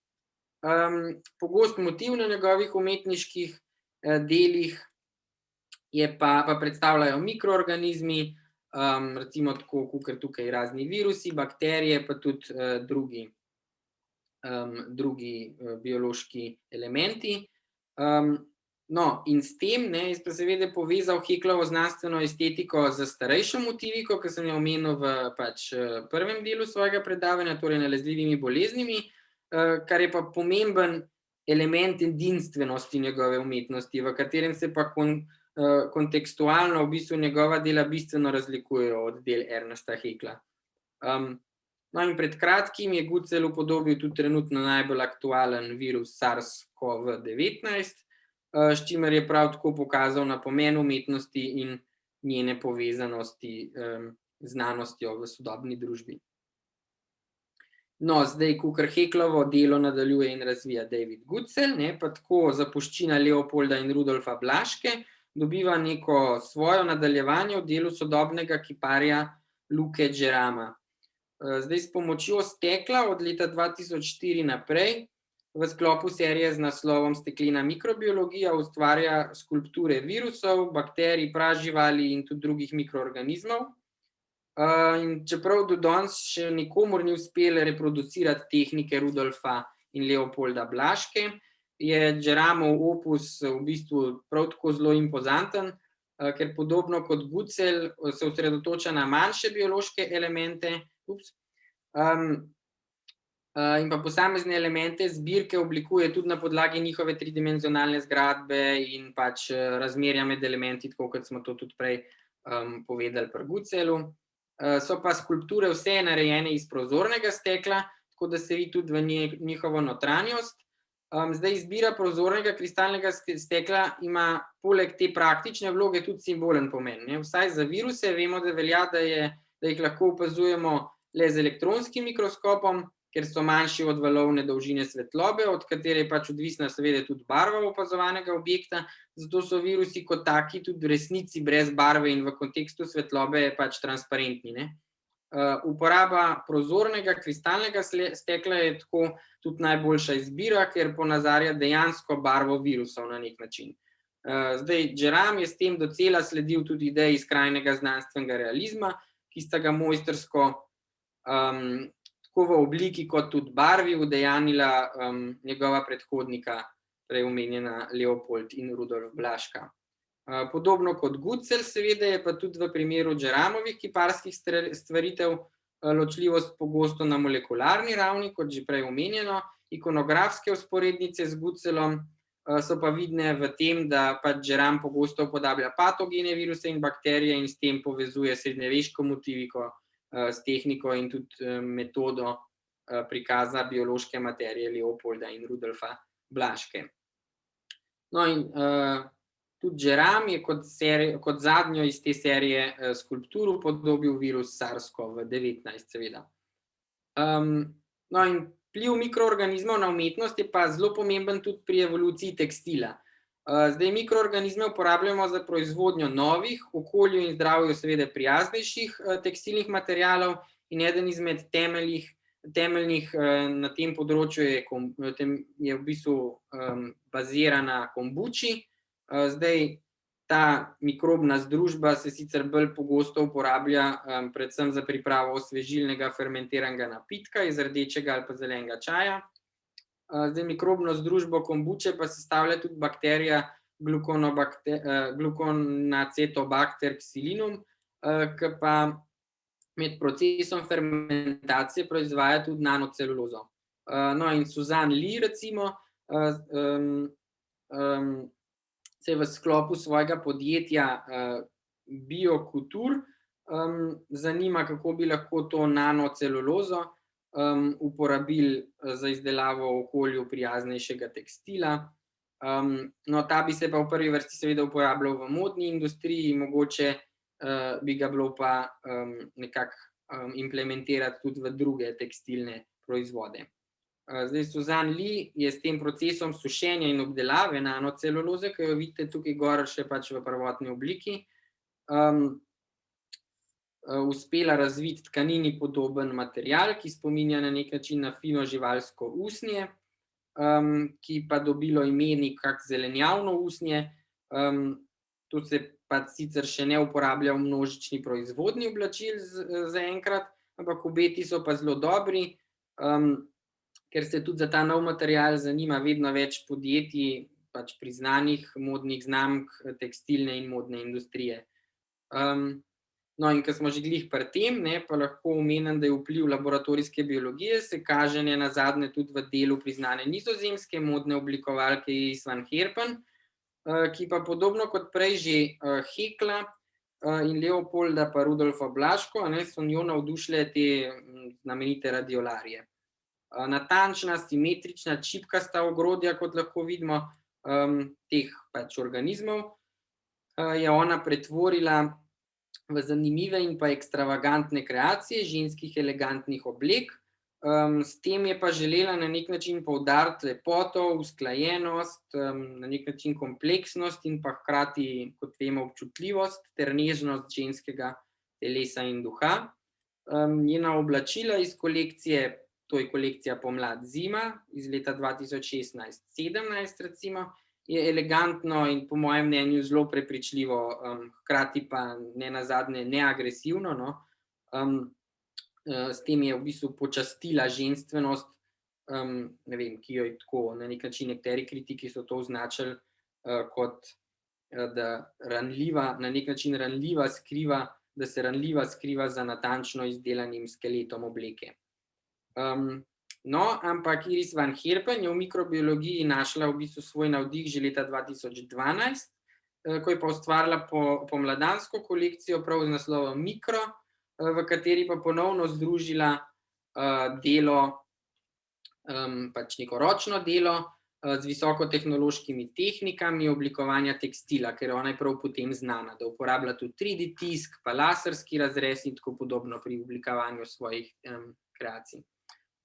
Pogost motiv na njegovih umetniških delih pa predstavljajo mikroorganizmi, recimo tako, kakor tukaj razni virusi, bakterije, pa tudi drugi biološki elementi. No, in s tem jaz pa seveda povezal Haecklovo znanstveno estetiko z starejšo motiviko, ki sem jo omenil v prvem delu svojega predavanja, torej nalezljivimi boleznimi, kar je pa pomemben element edinstvenosti njegove umetnosti, v katerem se pa kontekstualno v bistvu njegova dela bistveno razlikujejo od del Ernesta Haeckla. No, in pred kratkim je Guzelj upodobil tudi trenutno najbolj aktualen virus SARS-CoV-19, s čimer je prav tako pokazal na pomen umetnosti in njene povezanosti z znanostjo v sodobni družbi. No, zdaj, kakor Haecklovo delo nadaljuje in razvija David Guzelj, pa tako zapuščina Leopolda in Rudolfa Blaške dobiva neko svojo nadaljevanje v delu sodobnega kiparja Luke Gerama. Zdaj, s pomočjo stekla od leta 2004 naprej v sklopu serije z naslovom Steklena mikrobiologija ustvarja skulpture virusov, bakterij, praživali in tudi drugih mikroorganizmov. In čeprav do danes še nikomur ni uspelo reproducirati tehnike Rudolfa in Leopolda Blaške, je Geramov opus v bistvu prav tako zelo impozanten, ker podobno kot Guzelj se osredotoča na manjše biološke elemente, in pa posamezne elemente zbirke oblikuje tudi na podlagi njihove tridimenzionalne zgradbe in razmerja med elementi, tako kot smo to tudi prej povedali pri Guzelju. So pa skulpture vse narejene iz prozornega stekla, tako da se vidi tudi v njihovo notranjost. Zdaj, izbira prozornega kristalnega stekla ima poleg te praktične vloge tudi simbolen pomen. Vsaj za viruse vemo, da velja, da jih lahko opazujemo le z elektronskim mikroskopom, ker so manjši od valovne dolžine svetlobe, od katere je odvisna seveda tudi barva opazovanega objekta, zato so virusi kot taki tudi v resnici brez barve in v kontekstu svetlobe transparentni. Uporaba prozornega kristalnega stekla je tako tudi najboljša izbira, ker ponazarja dejansko barvo virusov na nek način. Zdaj, Geram je s tem docela sledil tudi ideji skrajnega znanstvenega realizma, ki sta ga mojstrsko tako v obliki kot tudi barvi udejanila njegova predhodnika, prej omenjena Leopold in Rudolf Blaška. Podobno kot Guzelj, seveda je pa tudi v primeru Geramovih kiparskih stvaritev ločljivost pogosto na molekularni ravni, kot že prej omenjeno. Ikonografske vzporednice z Guzeljom so pa vidne v tem, da Geram pogosto upodablja patogene viruse in bakterije in s tem povezuje srednjeveško motiviko s tehniko in tudi metodo prikaza biološke materije Leopolda in Rudolfa Blaške. No in tudi Geram je kot zadnjo iz te serije skulptur upodobil virus SARS-CoV-19, seveda. No in vpliv mikroorganizmov na umetnost je pa zelo pomemben tudi pri evoluciji tekstila. Zdaj, mikroorganizme uporabljamo za proizvodnjo novih, okolju in zdravju seveda prijaznejših tekstilnih materialov in eden izmed temeljnih na tem področju je v bistvu baziran na kombuči. Zdaj, ta mikrobna združba se sicer bolj pogosto uporablja predvsem za pripravo osvežilnega fermentiranega napitka iz rdečega ali pa zelenega čaja. Zdaj, mikrobno združbo kombuče pa sestavlja tudi bakterija Gluconacetobacter xylinum, ki pa med procesom fermentacije proizvaja tudi nanocelulozo. No, in Suzanne Lee, recimo, se je v sklopu svojega podjetja Biokultur zanima, kako bi lahko to nanocelulozo uporabili za izdelavo okolju prijaznejšega tekstila. No, ta bi se pa v prvi vrsti seveda uporabljal v modni industriji, mogoče bi ga bilo pa nekako implementirati tudi v druge tekstilne proizvode. Zdaj, Suzanne Lee je s tem procesom sušenja in obdelave nanoceluloze, ki jo vidite tukaj gor še pač v prvotni obliki, uspela razviti tkanini podoben material, ki spominja na nek način na fino živalsko usnje, ki pa dobilo ime nekak zelenjavno usnje. To se pa sicer še ne uporablja v množični proizvodnji oblačil zaenkrat, ampak obeti so pa zelo dobri, ker se tudi za ta nov material zanima vedno več podjetij, pač priznanih modnih znamk tekstilne in modne industrije. No, in ko smo že glih pri tem, pa lahko omenim, da je vpliv laboratorijske biologije se kaže nenazadnje tudi v delu priznane nizozemske modne oblikovalke Iris van Herpen, ki pa podobno kot prej že Hekla in Leopolda pa Rudolfa Blaško, so njo navdušile te znamenite radiolarije. Natančna, simetrična, čipkasta ogrodja, kot lahko vidimo, teh pač organizmov, je ona pretvorila v zanimive in pa ekstravagantne kreacije ženskih elegantnih oblek. S tem je pa želela na nek način poudariti lepoto, usklajenost, na nek način kompleksnost in pa hkrati, kot vemo, občutljivost ter nežnost ženskega telesa in duha. Njena oblačila iz kolekcije, to je kolekcija pomlad-zima iz leta 2016-17 recimo, je elegantno in po mojem mnenju zelo prepričljivo, hkrati pa nenazadnje neagresivno. S tem je v bistvu počastila ženstvenost, ne vem, ki jo je tako, na nek način nekateri kritiki so to označili kot, da ranljiva, na nek način ranljiva skriva, da se ranljiva skriva za natančno izdelanim skeletom obleke. No, ampak Iris van Herpen je v mikrobiologiji našla v bistvu svoj navdih že leta 2012, ko je pa ustvarila pomladansko kolekcijo prav z naslovom Mikro, v kateri pa ponovno združila delo, pač neko ročno delo z visokotehnološkimi tehnikami oblikovanja tekstila, ker ona je prav potem znana, da uporablja tudi 3D tisk, pa laserski razrez in tako podobno pri oblikovanju svojih kreacij.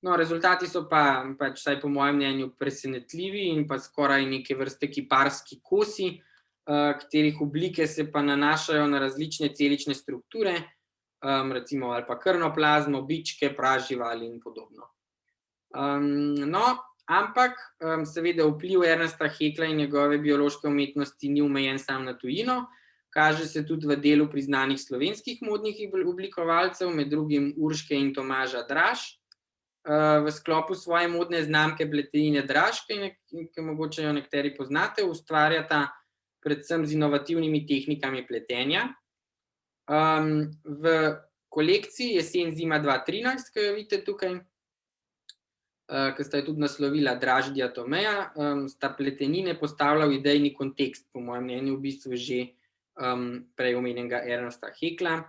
No, rezultati so pa, vsaj po mojem mnenju, presenetljivi in pa skoraj neke vrste kiparski kosi, katerih oblike se pa nanašajo na različne celične strukture, recimo ali pa krvnoplazmo, bičke, praživali in podobno. No, ampak seveda vpliv Ernesta Haeckla in njegove biološke umetnosti ni omejen sam na tujino, kaže se tudi v delu priznanih slovenskih modnih oblikovalcev, med drugim Urške in Tomaža Draž. V sklopu svoje modne znamke Pletenine Dražke, ki mogoče jo nekateri poznate, ustvarjata predvsem z inovativnimi tehnikami pletenja. V kolekciji Jesen-zima 2013, ki jo vidite tukaj, ki sta jo tudi naslovila Draž Diatomeja, sta pletenine postavila v idejni kontekst, po mojem mnenju v bistvu že prej omenjenega Ernesta Haeckla.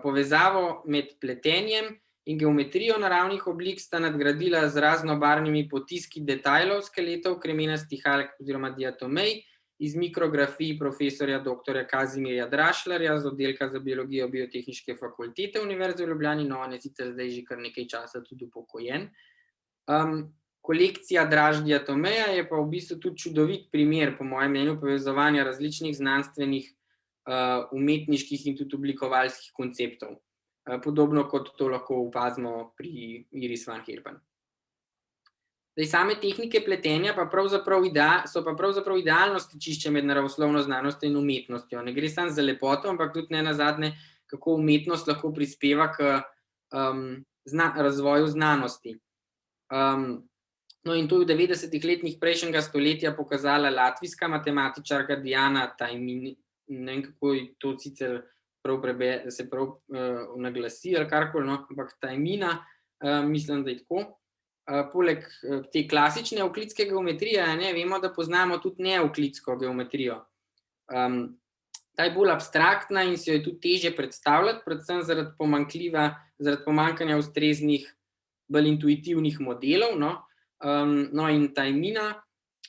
Povezavo med pletenjem in geometrijo naravnih oblik sta nadgradila z raznobarvnimi potiski detajlov skeletov kremenastih alg oziroma diatomej iz mikrografij profesorja dr. Kazimierja Drašlerja z oddelka za biologijo Biotehniške fakultete Univerze v Ljubljani, no, on je sicer zdaj že kar nekaj časa tudi upokojen. Kolekcija Draž Diatomeja je pa v bistvu tudi čudovit primer, po mojem mnenju, povezovanja različnih znanstvenih, umetniških in tudi oblikovalskih konceptov. Podobno kot to lahko opazimo pri Iris van Herpen. Zdaj, same tehnike pletenja so pa pravzaprav idealno stičišče med naravoslovno znanostjo in umetnostjo. Ne gre samo za lepoto, ampak tudi nenazadnje, kako umetnost lahko prispeva k razvoju znanosti. No, in to je v 90-ih letih prejšnjega stoletja pokazala latvijska matematičarka Diana Taimini, ne vem, kako je to sicer se prav naglasi ali karkoli, no, ampak Taimina, mislim, da je tako, Poleg te klasične evklidske geometrije, vemo, da poznamo tudi neevklidsko geometrijo. Ta je bolj abstraktna in si jo je tudi težje predstavljati, predvsem zaradi pomanjkanja ustreznih, bolj intuitivnih modelov. No, in Taimina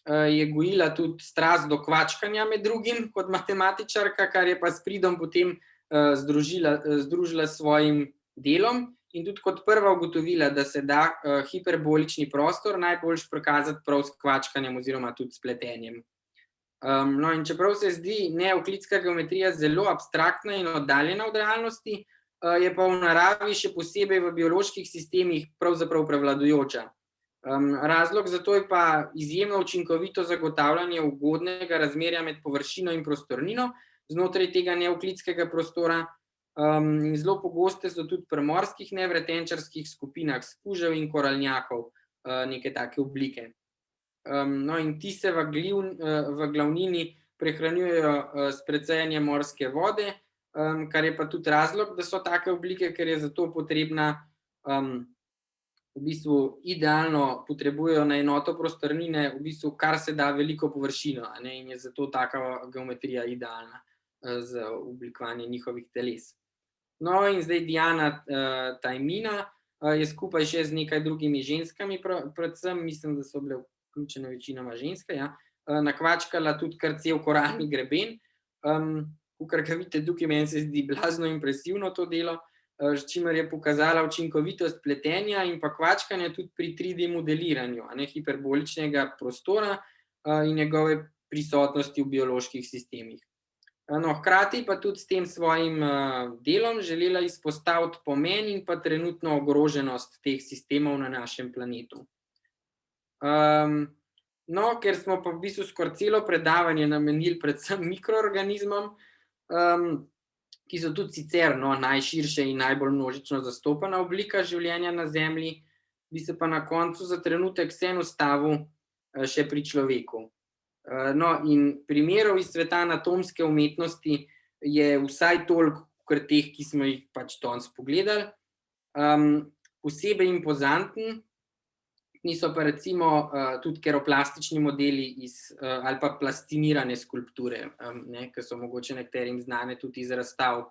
je gojila tudi strast do kvačkanja med drugim kot matematičarka, kar je pa s pridom potem združila s svojim delom in tudi kot prva ugotovila, da se da hiperbolični prostor najboljš prikazati prav s kvačkanjem oziroma tudi s pletenjem. No, in čeprav se zdi neevklidska geometrija zelo abstraktna in oddaljena od realnosti, je pa v naravi, še posebej v bioloških sistemih, pravzaprav prevladujoča. Razlog za to je pa izjemno učinkovito zagotavljanje ugodnega razmerja med površino in prostornino znotraj tega neevklidskega prostora. Zelo pogoste so tudi pri morskih nevretenčarskih skupinah spužev in koralnjakov neke take oblike. No, in ti se v glavnini prehranjujejo s precejanjem morske vode, kar je pa tudi razlog, da so take oblike, ker je zato potrebna, v bistvu idealno potrebujejo na enoto prostornine v bistvu kar se da veliko površino, in je zato taka geometrija idealna za oblikovanje njihovih teles. No, in zdaj Diana Taimina je skupaj še z nekaj drugimi ženskami, predvsem mislim, da so bile vključene večinoma ženske, nakvačkala tudi kar cel koralni greben. Kakor ga vidite tukaj, meni se zdi blazno impresivno to delo, s čimer je pokazala učinkovitost pletenja in pa kvačkanja tudi pri 3D modeliranju hiperboličnega prostora in njegove prisotnosti v bioloških sistemih. No, hkrati pa tudi s tem svojim delom želela izpostaviti pomen in pa trenutno ogroženost teh sistemov na našem planetu. No, ker smo pa v bistvu skoraj celo predavanje namenili predvsem mikroorganizmom, ki so tudi sicer najširše in najbolj množično zastopana oblika življenja na Zemlji, bi se pa na koncu za trenutek vseeno ustavil še pri človeku. No, in primerov iz sveta anatomske umetnosti je vsaj toliko, kot teh, ki smo jih pač danes pogledali. Posebej impozanten niso pa recimo tudi keroplastični modeli ali pa plastinirane skulpture, ki so mogoče nekaterim znane tudi iz razstav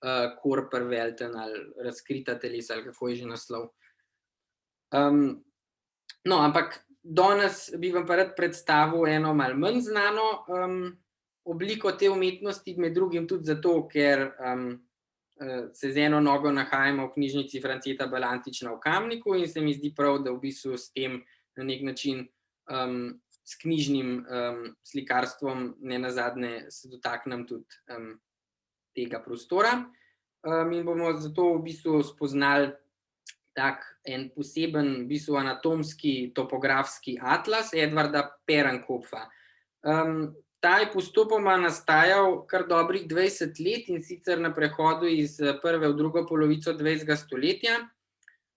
Körperwelten ali Razkrita telesa, ali kako je že naslov. No, ampak danes bi vam pa rad predstavil eno malo manj znano obliko te umetnosti, med drugim tudi zato, ker se z eno nogo nahajamo v knjižnici Franceta Balantična v Kamniku in se mi zdi prav, da v bistvu s tem na nek način s knjižnim slikarstvom nenazadnje se dotaknem tudi tega prostora. In bomo zato v bistvu spoznali en poseben v bistvu anatomski topografski atlas Edvarda Perenkopfa. Ta je postopoma nastajal kar dobrih 20 let in sicer na prehodu iz prve v drugo polovico 20. stoletja.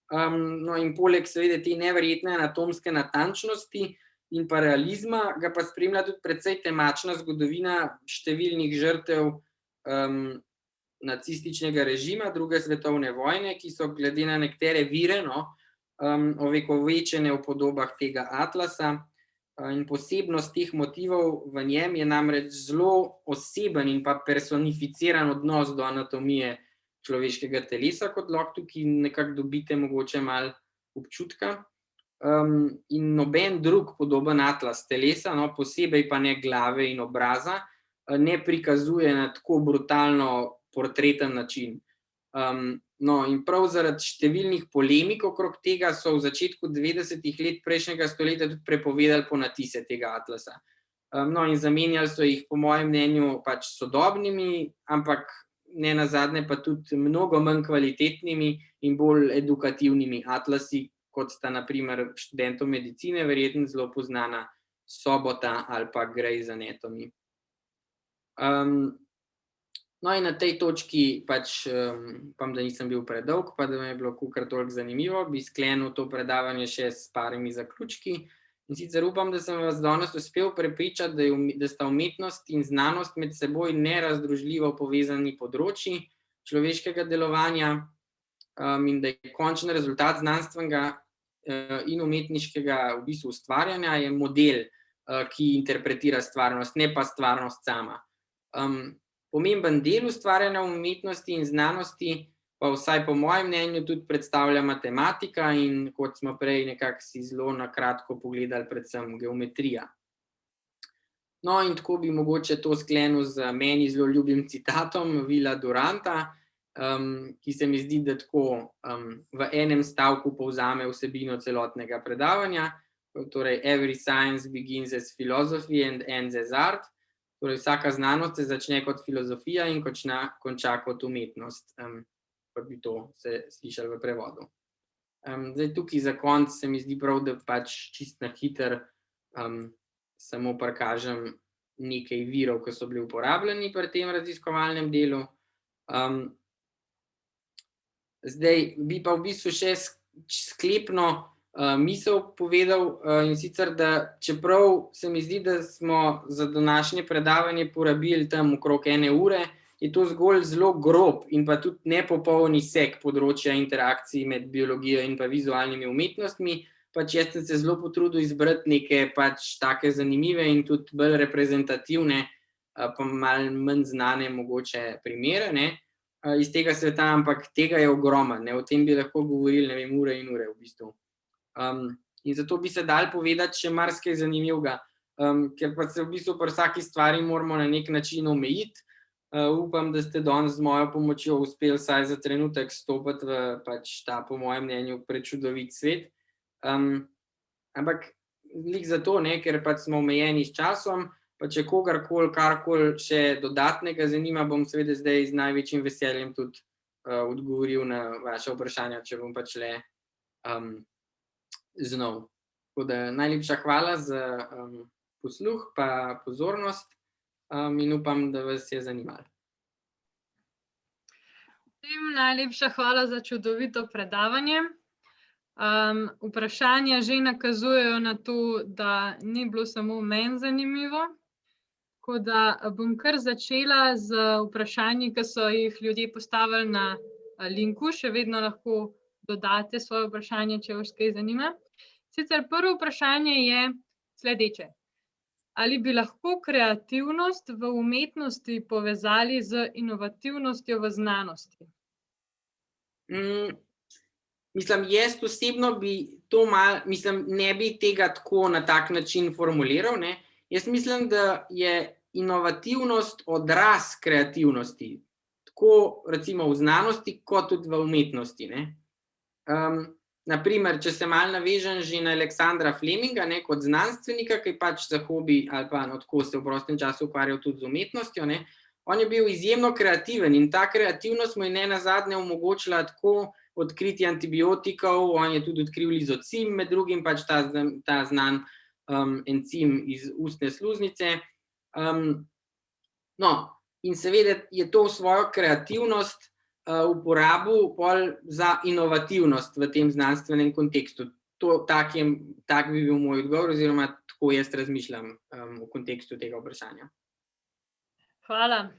No, in poleg seveda te neverjetne anatomske natančnosti in pa realizma ga pa spremlja tudi precej temačna zgodovina številnih žrtev nacističnega režima druge svetovne vojne, ki so glede na nekatere vire ovekovečene v podobah tega atlasa. In posebnost teh motivov v njem je namreč zelo oseben in pa personificiran odnos do anatomije človeškega telesa, kot lahko tukaj nekako dobite mogoče malo občutka. In noben drug podoben atlas telesa, posebej pa ne glave in obraza, ne prikazuje na tako brutalno portreten način. No, in prav zaradi številnih polemik okrog tega so v začetku 90-ih let prejšnjega stoletja tudi prepovedali ponatise tega atlasa. No, in zamenjali so jih po mojem mnenju pač sodobnimi, ampak nenazadnje pa tudi mnogo manj kvalitetnimi in bolj edukativnimi atlasi, kot sta na primer študentom medicine verjetno zelo poznana Sobota ali pa Grey's Anatomy. No, in na tej točki pač, upam, da nisem bil predolg, pa da mi je bilo kakor toliko zanimivo, bi sklenil to predavanje še s parimi zaključki. In sicer upam, da sem vas danes uspel prepričati, da sta umetnost in znanost med seboj nerazdružljivo povezani področji človeškega delovanja in da je končni rezultat znanstvenega in umetniškega v bistvu ustvarjanja je model, ki interpretira stvarnost, ne pa stvarnost sama. Pomemben del ustvarjanja umetnosti in znanosti pa vsaj po mojem mnenju tudi predstavlja matematika in kot smo prej nekako si zelo na kratko pogledali, predvsem geometrija. No, in tako bi mogoče to sklenil z meni zelo ljubim citatom Willa Duranta, ki se mi zdi, da tako v enem stavku povzame vsebino celotnega predavanja, torej every science begins as philosophy and ends as art, torej vsaka znanost se začne kot filozofija in konča kot umetnost, kot bi to se slišali v prevodu. Zdaj tukaj za konec se mi zdi prav, da pač čist na hiter samo prikažem nekaj virov, ki so bili uporabljeni pri tem raziskovalnem delu. Zdaj bi pa v bistvu še sklepno misel povedal, in sicer, da čeprav se mi zdi, da smo za današnje predavanje porabili tam okrog 1 ure, je to zgolj zelo grob in pa tudi nepopoln izsek področja interakcij med biologijo in pa vizualnimi umetnostmi. Pač jaz sem se zelo potrudil izbrati neke pač take zanimive in tudi bolj reprezentativne, pa malo manj znane mogoče primere, ne, iz tega sveta, ampak tega je ogromno, ne, o tem bi lahko govorili, ne vem, ure in ure v bistvu. In zato bi se dalo povedati še marsikaj zanimivega, ker pa se v bistvu pri vsaki stvari moramo na nek način omejiti. Upam, da ste danes z mojo pomočjo uspeli vsaj za trenutek stopiti v pač ta, po mojem mnenju, prečudovit svet. Ampak glih zato, ne, ker pač smo omejeni s časom, pa če kogarkoli, karkoli še dodatnega zanima, bom seveda zdaj z največjim veseljem tudi odgovoril na vaše vprašanja, če bom pač le znal. Tako da najlepša hvala za posluh pa pozornost in upam, da vas je zanimalo. Najlepša hvala za čudovito predavanje. Vprašanja že nakazujejo na to, da ni bilo samo meni zanimivo. Tako da bom kar začela z vprašanji, ki so jih ljudje postavili na linku. Še vedno lahko dodate svoje vprašanje, če vas kaj zanima. Sicer prvo vprašanje je sledeče. Ali bi lahko kreativnost v umetnosti povezali z inovativnostjo v znanosti? Mislim, jaz osebno bi to ne bi tega tako na tak način formuliral, ne. Jaz mislim, da je inovativnost odraz kreativnosti, tako recimo v znanosti, kot tudi v umetnosti, ne. Na primer, če se malo navežem že na Aleksandra Fleminga, ne, kot znanstvenika, ki pač za hobi ali pa tako se v prostem času ukvarjal tudi z umetnostjo, ne, on je bil izjemno kreativen in ta kreativnost mu je nenazadnje omogočila tako odkritje antibiotikov, on je tudi odkril lizocim, med drugim pač ta znan encim iz ustne sluznice. No, in seveda je to svojo kreativnost uporabil pol za inovativnost v tem znanstvenem kontekstu. Tak bi bil moj odgovor, oziroma tako jaz razmišljam v kontekstu tega vprašanja. Hvala.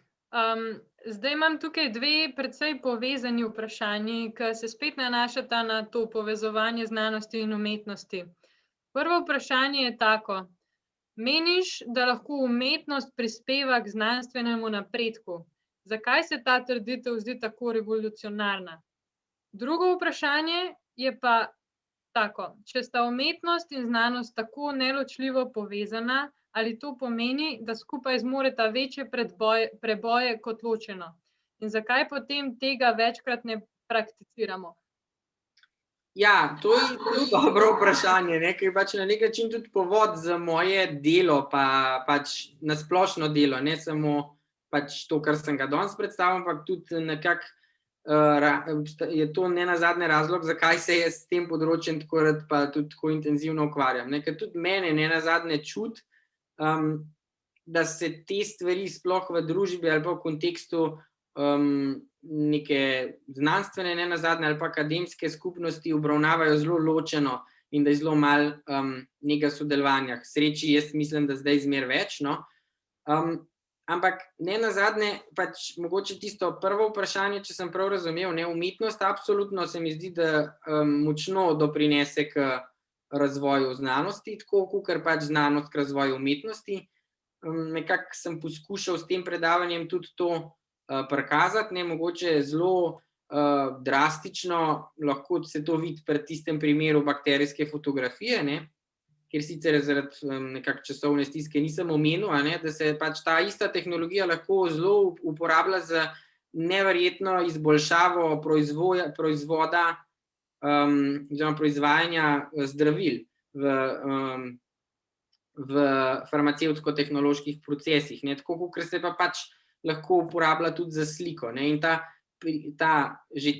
Zdaj imam tukaj dve precej povezani vprašanji, ki se spet nanašata na to povezovanje znanosti in umetnosti. Prvo vprašanje je tako. Meniš, da lahko umetnost prispeva k znanstvenemu napredku? Zakaj se ta trditev zdi tako revolucionarna? Drugo vprašanje je pa tako. Če sta umetnost in znanost tako neločljivo povezana, ali to pomeni, da skupaj zmoreta večje preboje kot ločeno? In zakaj potem tega večkrat ne prakticiramo? Ja, to je tudi dobro vprašanje, ne, ker pač na nek način tudi povod za moje delo, pa pač na splošno delo, ne samo pač to, kar sem ga danes predstavil, ampak tudi nekako je to nenazadnje razlog, zakaj se jaz s tem področjem tako rad pa tudi tako intenzivno ukvarjam, ne, ker tudi mene nenazadnje čudi, da se te stvari sploh v družbi ali pa v kontekstu neke znanstvene nenazadnje ali pa akademske skupnosti obravnavajo zelo ločeno in da je zelo malo nekega sodelovanja. K sreči jaz mislim, da zdaj zmeraj več, no. Ampak ne nazadnje, pač mogoče tisto prvo vprašanje, če sem prav razumel, ne, umetnost absolutno se mi zdi, da močno doprinese k razvoju znanosti, tako kakor pač znanost k razvoju umetnosti. Nekako sem poskušal s tem predavanjem tudi to prikazati, ne, mogoče zelo drastično, lahko se to vidi pri tistem primeru bakterijske fotografije, ne, kjer sicer zaradi nekako časovne stiske nisem omenil, da se pač ta ista tehnologija lahko zelo uporablja za neverjetno izboljšavo proizvoda oziroma proizvajanja zdravil v farmacevtsko-tehnoloških procesih, ne, tako kakor se pa pač lahko uporablja tudi za sliko, ne, in že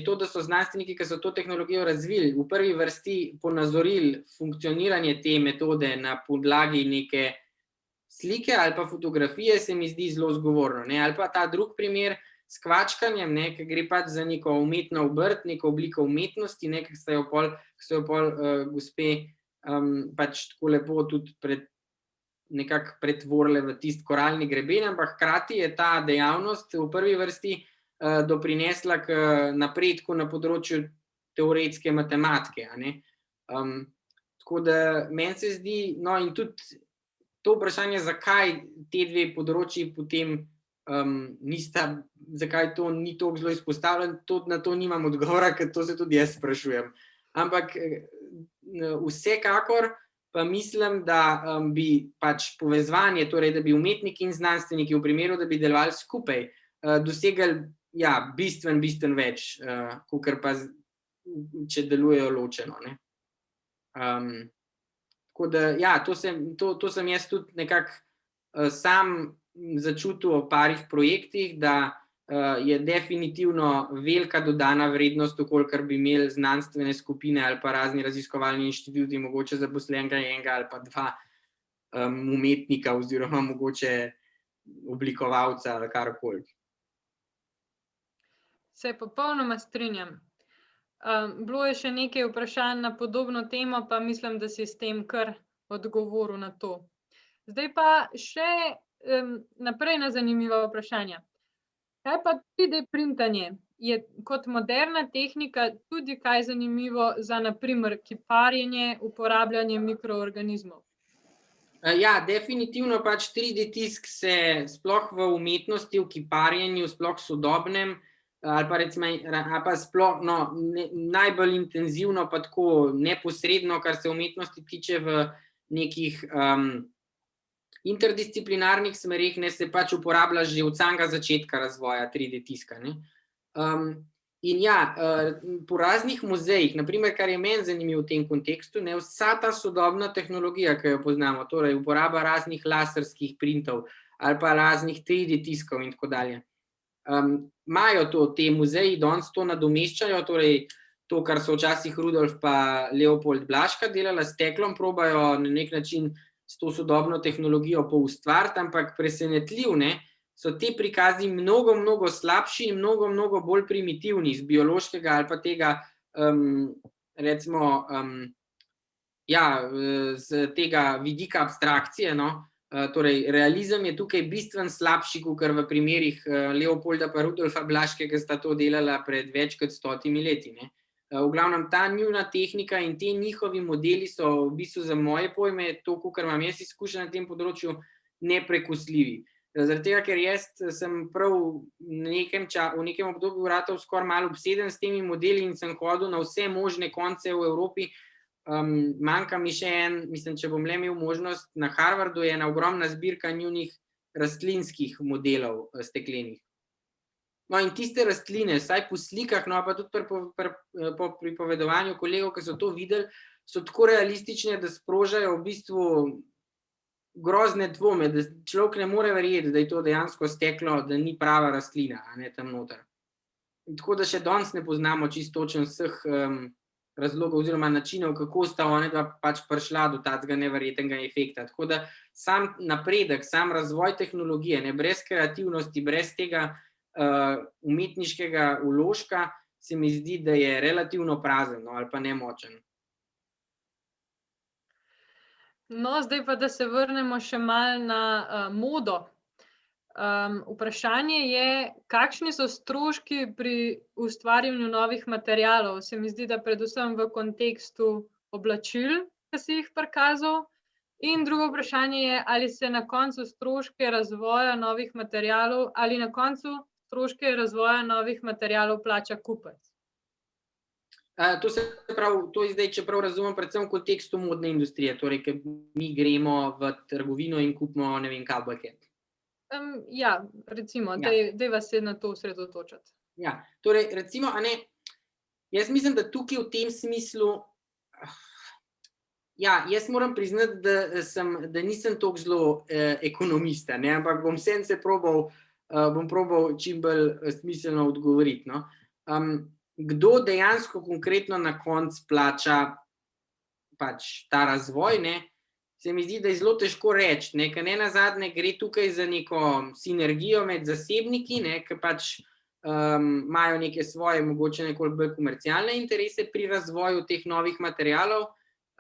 to, da so znanstveniki, ki so to tehnologijo razvili, v prvi vrsti ponazorili funkcioniranje te metode na podlagi neke slike ali pa fotografije, se mi zdi zelo zgovorno, ne, ali pa ta drug primer s kvačkanjem, ne, ki gre pač za neko umetno obrt, neko obliko umetnosti, ne, ki so jo pol gospe pač tako lepo tudi nekako pretvorile v tisti koralni greben, ampak hkrati je ta dejavnost v prvi vrsti doprinesla k napredku na področju teoretske matematike, a ne. Tako da meni se zdi, no, in tudi to vprašanje, zakaj te dve področji potem nista, zakaj to ni toliko zelo izpostavljeno, na to nimam odgovora, ker to se tudi jaz sprašujem. Ampak vsekakor pa mislim, da bi pač povezovanje, torej da bi umetniki in znanstveniki v primeru, da bi delovali skupaj, dosegli bistveno več, kakor pa če delujejo ločeno, ne. Tako da, to sem jaz tudi nekako sam začutil v parih projektih, da je definitivno velika dodana vrednost, kolikor bi imeli znanstvene skupine ali pa razni raziskovalni inštituti, mogoče zaposlenega enega ali pa dva umetnika oziroma mogoče oblikovalca ali karkoli. Se popolnoma strinjam. Bilo je še nekaj vprašanj na podobno temo, pa mislim, da si s tem kar odgovoril na to. Zdaj pa še naprej na zanimiva vprašanja. Kaj pa 3D printanje? Je kot moderna tehnika tudi kaj zanimivo za, na primer, kiparjenje, uporabljanje mikroorganizmov? Ja, definitivno pač 3D tisk se sploh v umetnosti, v kiparjenju, sploh sodobnem, ali pa recimo, ali pa sploh, najbolj intenzivno pa tako neposredno, kar se umetnosti tiče v nekih interdisciplinarnih smereh, ne, se pač uporablja že od samega začetka razvoja 3D tiska, ne. In po raznih muzejih, na primer, kar je meni zanimivo v tem kontekstu, ne, vsa ta sodobna tehnologija, ki jo poznamo, torej uporaba raznih laserskih printov ali pa raznih 3D tiskov in tako dalje, imajo te muzeji, danes to nadomeščajo, torej to, kar so včasih Rudolf pa Leopold Blaška delala s steklom, probajo na nek način s to sodobno tehnologijo poustvariti, ampak presenetljiv, ne, so te prikazi mnogo slabši in mnogo bolj primitivni z biološkega ali pa tega, recimo, z tega vidika abstrakcije, no. Torej, realizem je tukaj bistveno slabši, kakor v primerih Leopolda pa Rudolfa Blaške, ki sta to delala pred več kot 100 leti, ne. V glavnem, ta njuna tehnika in ti njihovi modeli so v bistvu za moje pojme, to, kakor imam jaz izkušenj na tem področju, neprekosljivi. Zaradi tega, ker jaz sem prav v nekem obdobju ratal skoraj malo obseden s temi modeli in sem hodil na vse možne konce v Evropi. Manjka mi še mislim, če bom le imel možnost, na Harvardu je ena ogromna zbirka njunih rastlinskih modelov steklenih. No, in tiste rastline, vsaj po slikah, no, pa tudi po pripovedovanju kolegov, ki so to videli, so tako realistične, da sprožajo v bistvu grozne dvome, da človek ne more verjeti, da je to dejansko steklo, da ni prava rastlina, a ne, tam noter. Tako da še danes ne poznamo čisto točno vseh razlogov oziroma načinov, kako sta onadva pač prišla do takega neverjetnega efekta. Tako da sam napredek, sam razvoj tehnologije, ne, brez kreativnosti, brez tega umetniškega vložka, se mi zdi, da je relativno prazen, no, ali pa nemočen. No, zdaj pa, da se vrnemo še malo na modo. Vprašanje je, kakšni so stroški pri ustvarjanju novih materialov. Se mi zdi, da predvsem v kontekstu oblačil, ki si jih prikazal. In drugo vprašanje je, ali se na koncu stroške razvoja novih materialov ali na koncu stroške razvoja novih materialov plača kupec. To se pravi, to je zdaj, če prav razumem, predvsem v kontekstu modne industrije, torej, ker mi gremo v trgovino in kupimo, ne vem, kavbojke. Ja, recimo, Ja. dajva se na to osredotočiti. Ja, torej, recimo, jaz mislim, da tukaj v tem smislu, ja, jaz moram priznati, da nisem toliko zelo ekonomista, ampak bom vseeno bom probal čim bolj smiselno odgovoriti. No. Kdo dejansko konkretno na koncu plača pač ta razvoj, se mi zdi, da je zelo težko reči, ker nenazadnje gre tukaj za neko sinergijo med zasebniki, ki pač imajo neke svoje, mogoče nekoliko bolj komercialne interese pri razvoju teh novih materialov.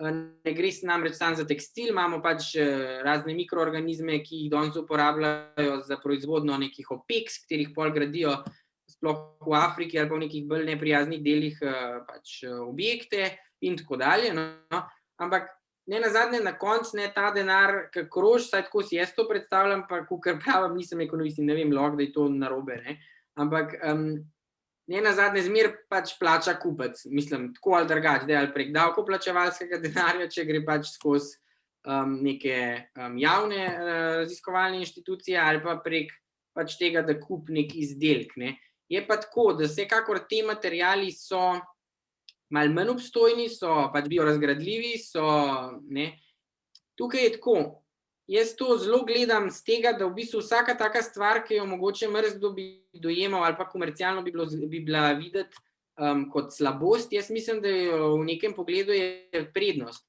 Ne gre namreč samo za tekstil, imamo pač razne mikroorganizme, ki jih danes uporabljajo za proizvodnjo nekih opek, s katerih pol gradijo sploh v Afriki ali pa v nekih bolj neprijaznih delih pač objekte in tako dalje. No. Ampak nenazadnje na koncu ta denar, ki kroži, saj tako si jaz to predstavljam, pa kakor pravim, nisem ekonomist in ne vem, lahko da je to narobe, ampak nenazadnje zmer pač plača kupec, mislim, tako ali drugače, ali prek davkoplačevalskega denarja, če gre pač skozi neke javne raziskovalne inštitucije ali pa prek pač tega, da kupi nek izdelek. Je pa tako, da vsekakor te materiali so malo manj obstojni, so pač biorazgradljivi, so, tukaj je tako. Jaz to zelo gledam z tega, da v bistvu vsaka taka stvar, ki jo mogoče marsikdo bi dojemal ali pa komercialno bi bila videti kot slabost, jaz mislim, da jo v nekem pogledu je prednost.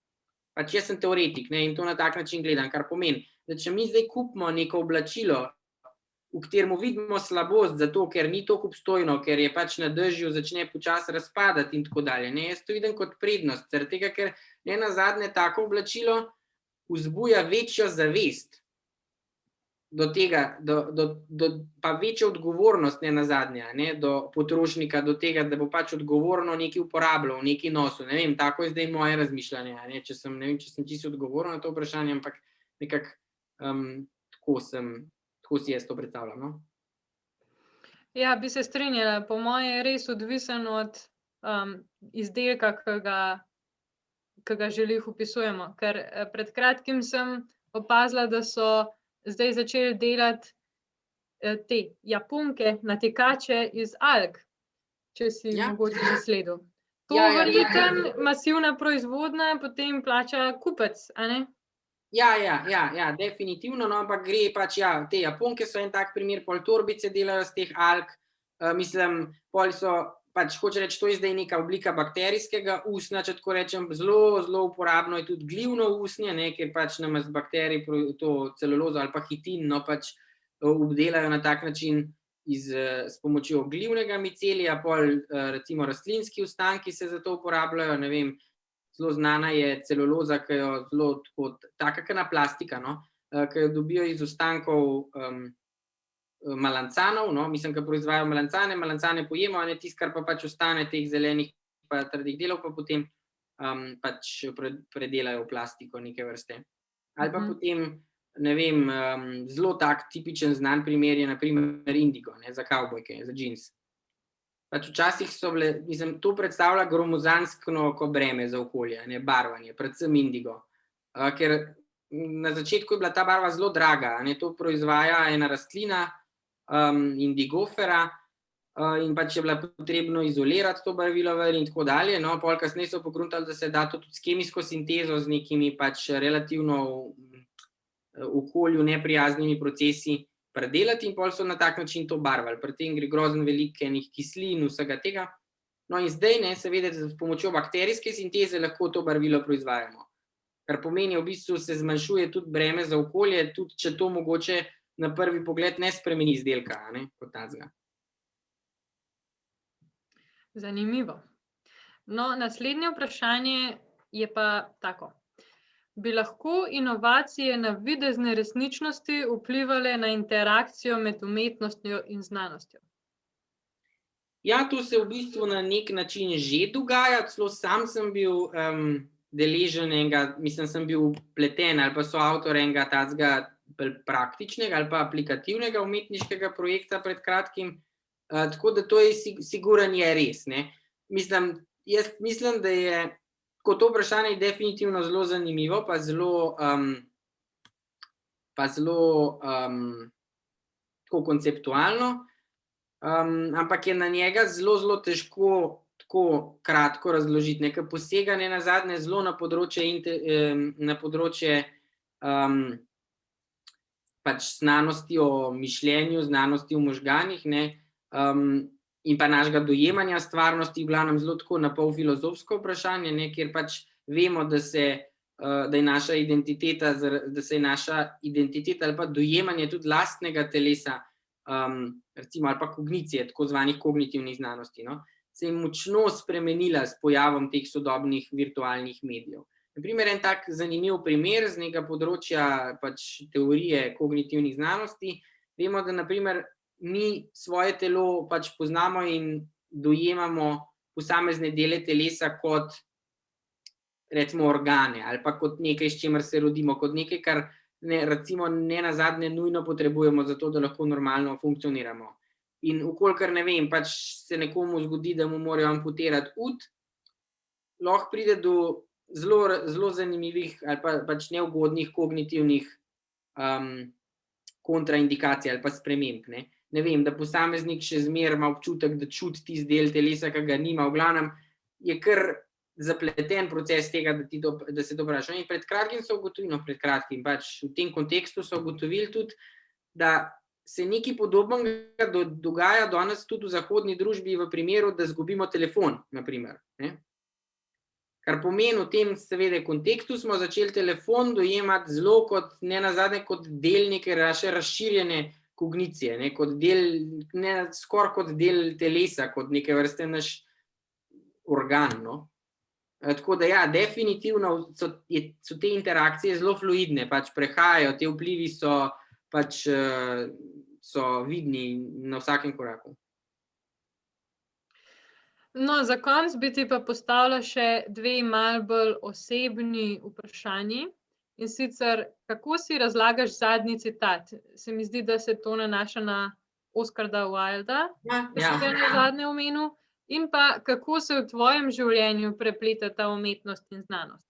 Pač jaz sem teoretik in to na tak način gledam, kar pomeni, da če mi zdaj kupimo neko oblačilo, v katerem vidimo slabost, zato ker ni toliko obstojno, ker je pač na dežju začne počasi razpadati in tako dalje. Jaz to vidim kot prednost, zaradi tega, ker nenazadnje tako oblačilo vzbuja večjo zavest do tega, pa večjo odgovornost nenazadnje, do potrošnika, do tega, da bo pač odgovorno nekaj uporabljal, nekaj nosil. Ne vem, tako je zdaj moje razmišljanje, ne vem, če sem čisto odgovoril na to vprašanje, ampak nekako tako si jaz to predstavljam. No? Ja, bi se strinjala. Po moje je res odvisen od izdelka, ki ga želi opisujemo. Ker pred kratkim sem opazila, da so zdaj začeli delati te japonke, natikače iz alg, če si mogoče zasledil. To verjetno masivna proizvodnja potem plača kupec, a ne? Ja, definitivno, no, ampak gre pač, te japonke so en tak primer, pol torbice delajo z teh alg, mislim, pol so, pač hoče reči, to je zdaj neka oblika bakterijskega usnja, če tako rečem, zelo, zelo uporabno je tudi glivno usnje, ker pač nam z bakterij to celulozo ali pa hitin, no, pač obdelajo na tak način s pomočjo glivnega micelija, pol recimo rastlinski ostanki se za to uporabljajo, ne vem, zelo znana je celuloza, ki jo zelo tako, taka kakna plastika, no, ki jo dobijo iz ostankov malancanov, no, mislim, ki proizvajajo malancane pojemo, tisto, kar pa pač ostane teh zelenih pa trdih delov, pa potem pač predelajo v plastiko neke vrste. Ali pa potem, ne vem, zelo tak tipičen znan primer je na primer indigo, za kavbojke, za džins. Pač včasih so bile, mislim, to predstavlja gromozansko breme za okolje, barvanje, predvsem indigo, ker na začetku je bila ta barva zelo draga, to proizvaja ena rastlina, indigofera, in pač je bila potrebno izolirati to barvilo ven in tako dalje, no, pol kasneje so pogruntali, da se da to tudi s kemijsko sintezo, z nekimi pač relativno okolju neprijaznimi procesi predelati in pol so na tak način to barvali. Pri tem gre grozno veliko enih kislin, vsega tega. No in zdaj, seveda, s pomočjo bakterijske sinteze lahko to barvilo proizvajamo. Kar pomeni, v bistvu se zmanjšuje tudi breme za okolje, tudi če to mogoče na prvi pogled ne spremeni izdelka, kot takega. Zanimivo. No, naslednje vprašanje je pa tako. bi lahko inovacije na videzne resničnosti vplivale na interakcijo med umetnostjo in znanostjo? Ja, to se v bistvu na nek način že dogaja, celo sam sem bil deležen enega, mislim, sem bil vpleten ali pa soavtor enega takega praktičnega ali pa aplikativnega umetniškega projekta pred kratkim, tako da to je sigurno je res, ne. Jaz mislim, da je tako to vprašanje definitivno zelo zanimivo, pa zelo tako konceptualno, ampak je na njega zelo težko tako kratko razložiti, ker posega nenazadnje zelo na področje pač znanosti o mišljenju, znanosti o možganih, ne, in pa našega dojemanja stvarnosti, v glavnem zelo tako na pol filozofsko vprašanje, ne, kjer pač vemo, da je naša identiteta, ali pa dojemanje tudi lastnega telesa, recimo, ali pa kognicije, tako zvanih kognitivnih znanosti, no, se je močno spremenila s pojavom teh sodobnih virtualnih medijev. Na primer, en tak zanimiv primer z nekega področja pač teorije kognitivnih znanosti, vemo, da na primer mi svoje telo pač poznamo in dojemamo posamezne dele telesa kot recimo organe ali pa kot nekaj, s čimer se rodimo, kot nekaj, kar recimo nenazadnje nujno potrebujemo za to, da lahko normalno funkcioniramo. In vkolikor, ne vem, pač se nekomu zgodi, da mu morajo amputirati ud, lahko pride do zelo zanimivih ali pa pač neugodnih kognitivnih kontraindikacij ali pa sprememb, ne. Ne vem, da posameznik še zmeraj ima občutek, da čuti tisti del telesa, ki ga nima, v glavnem je kar zapleten proces tega, da se to vpraša. In pred kratkim pač v tem kontekstu so ugotovili tudi, da se nekaj podobnega dogaja danes tudi v zahodni družbi v primeru, da izgubimo telefon, na primer, ne. Kar pomeni v tem seveda kontekstu smo začeli telefon dojemati zelo kot nenazadnje kot del neke naše razširjene kognicije, ne, kot del, skoraj kot del telesa, kot neke vrste naš organ, no. Tako da ja, definitivno so te interakcije zelo fluidne, pač prehajajo, te vplivi so pač so vidni na vsakem koraku. No, za konec bi ti pa postavila še dve malo bolj osebni vprašanji. In sicer, kako si razlagaš zadnji citat? Se mi zdi, da se to nanaša na Oscarda Wilda, ki si ga nazadnje omenil. In pa, kako se v tvojem življenju prepletata umetnost in znanost?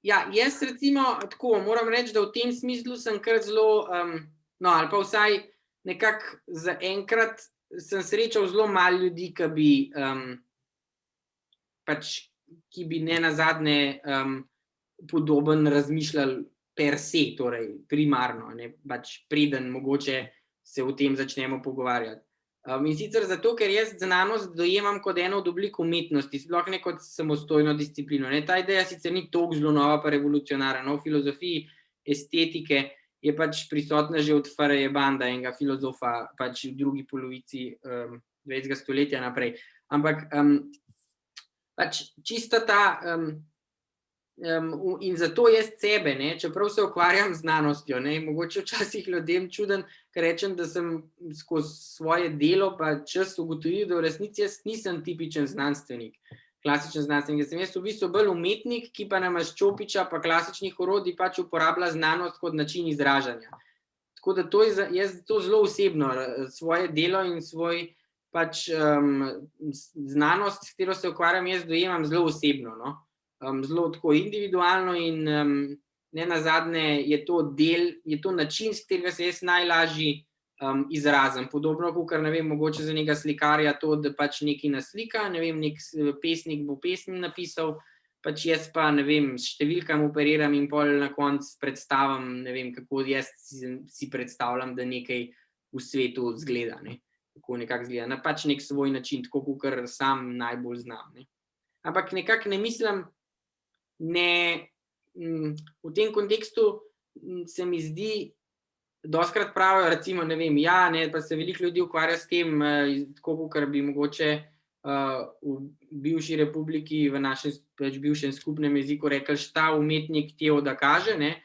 Ja, jaz recimo tako, moram reči, da v tem smislu sem kar zelo, no, ali pa vsaj nekako zaenkrat sem srečal zelo malo ljudi, ki bi nenazadnje podoben razmišljali per se, torej primarno, ne, pač preden mogoče se o tem začnemo pogovarjati. In sicer zato, ker jaz znanost dojemam kot eno od oblik umetnosti, sploh ne kot samostojno disciplino, ne. Ta ideja sicer ni toliko zelo nova pa revolucionarna, no, v filozofiji estetike je pač prisotna že od Feyerabenda, enega filozofa pač v drugi polovici 20. stoletja naprej. Ampak pač čista ta in zato jaz sebe, ne, čeprav se ukvarjam z znanostjo, ne, mogoče včasih ljudem čuden, ker rečem, da sem skozi svoje delo pa čas ugotovil, da v resnici jaz nisem tipičen znanstvenik, klasičen znanstvenik, sem jaz v bistvu bolj umetnik, ki pa namaž čopiča pa klasičnih orodij pač uporablja znanost kot način izražanja. Tako da jaz to zelo osebno, svoje delo in svoj pač znanost, s katero se ukvarjam, jaz dojemam zelo osebno, no. Zelo tako individualno in nenazadnje je to način, s katerega se jaz najlažje izrazim. Podobno kakor, ne vem, mogoče za nekega slikarja to, da pač nekaj naslika, ne vem, nek pesnik bo pesmi napisal, pač jaz pa, ne vem, s številkami operiram in pol na koncu predstavim, ne vem, kako jaz si predstavljam, da nekaj v svetu izgleda, ne. Kako nekako izgleda, na pač nek svoj način, tako kakor sam najbolj znam, ne. Ampak nekako ne mislim, v tem kontekstu se mi zdi, dostikrat pravijo recimo, ne vem, ja, ne, pa se veliko ljudi ukvarja s tem, tako kakor bi mogoče v bivši republiki, v našem bivšem skupnem jeziku rekli, šta umetnik teo da kaže, ne.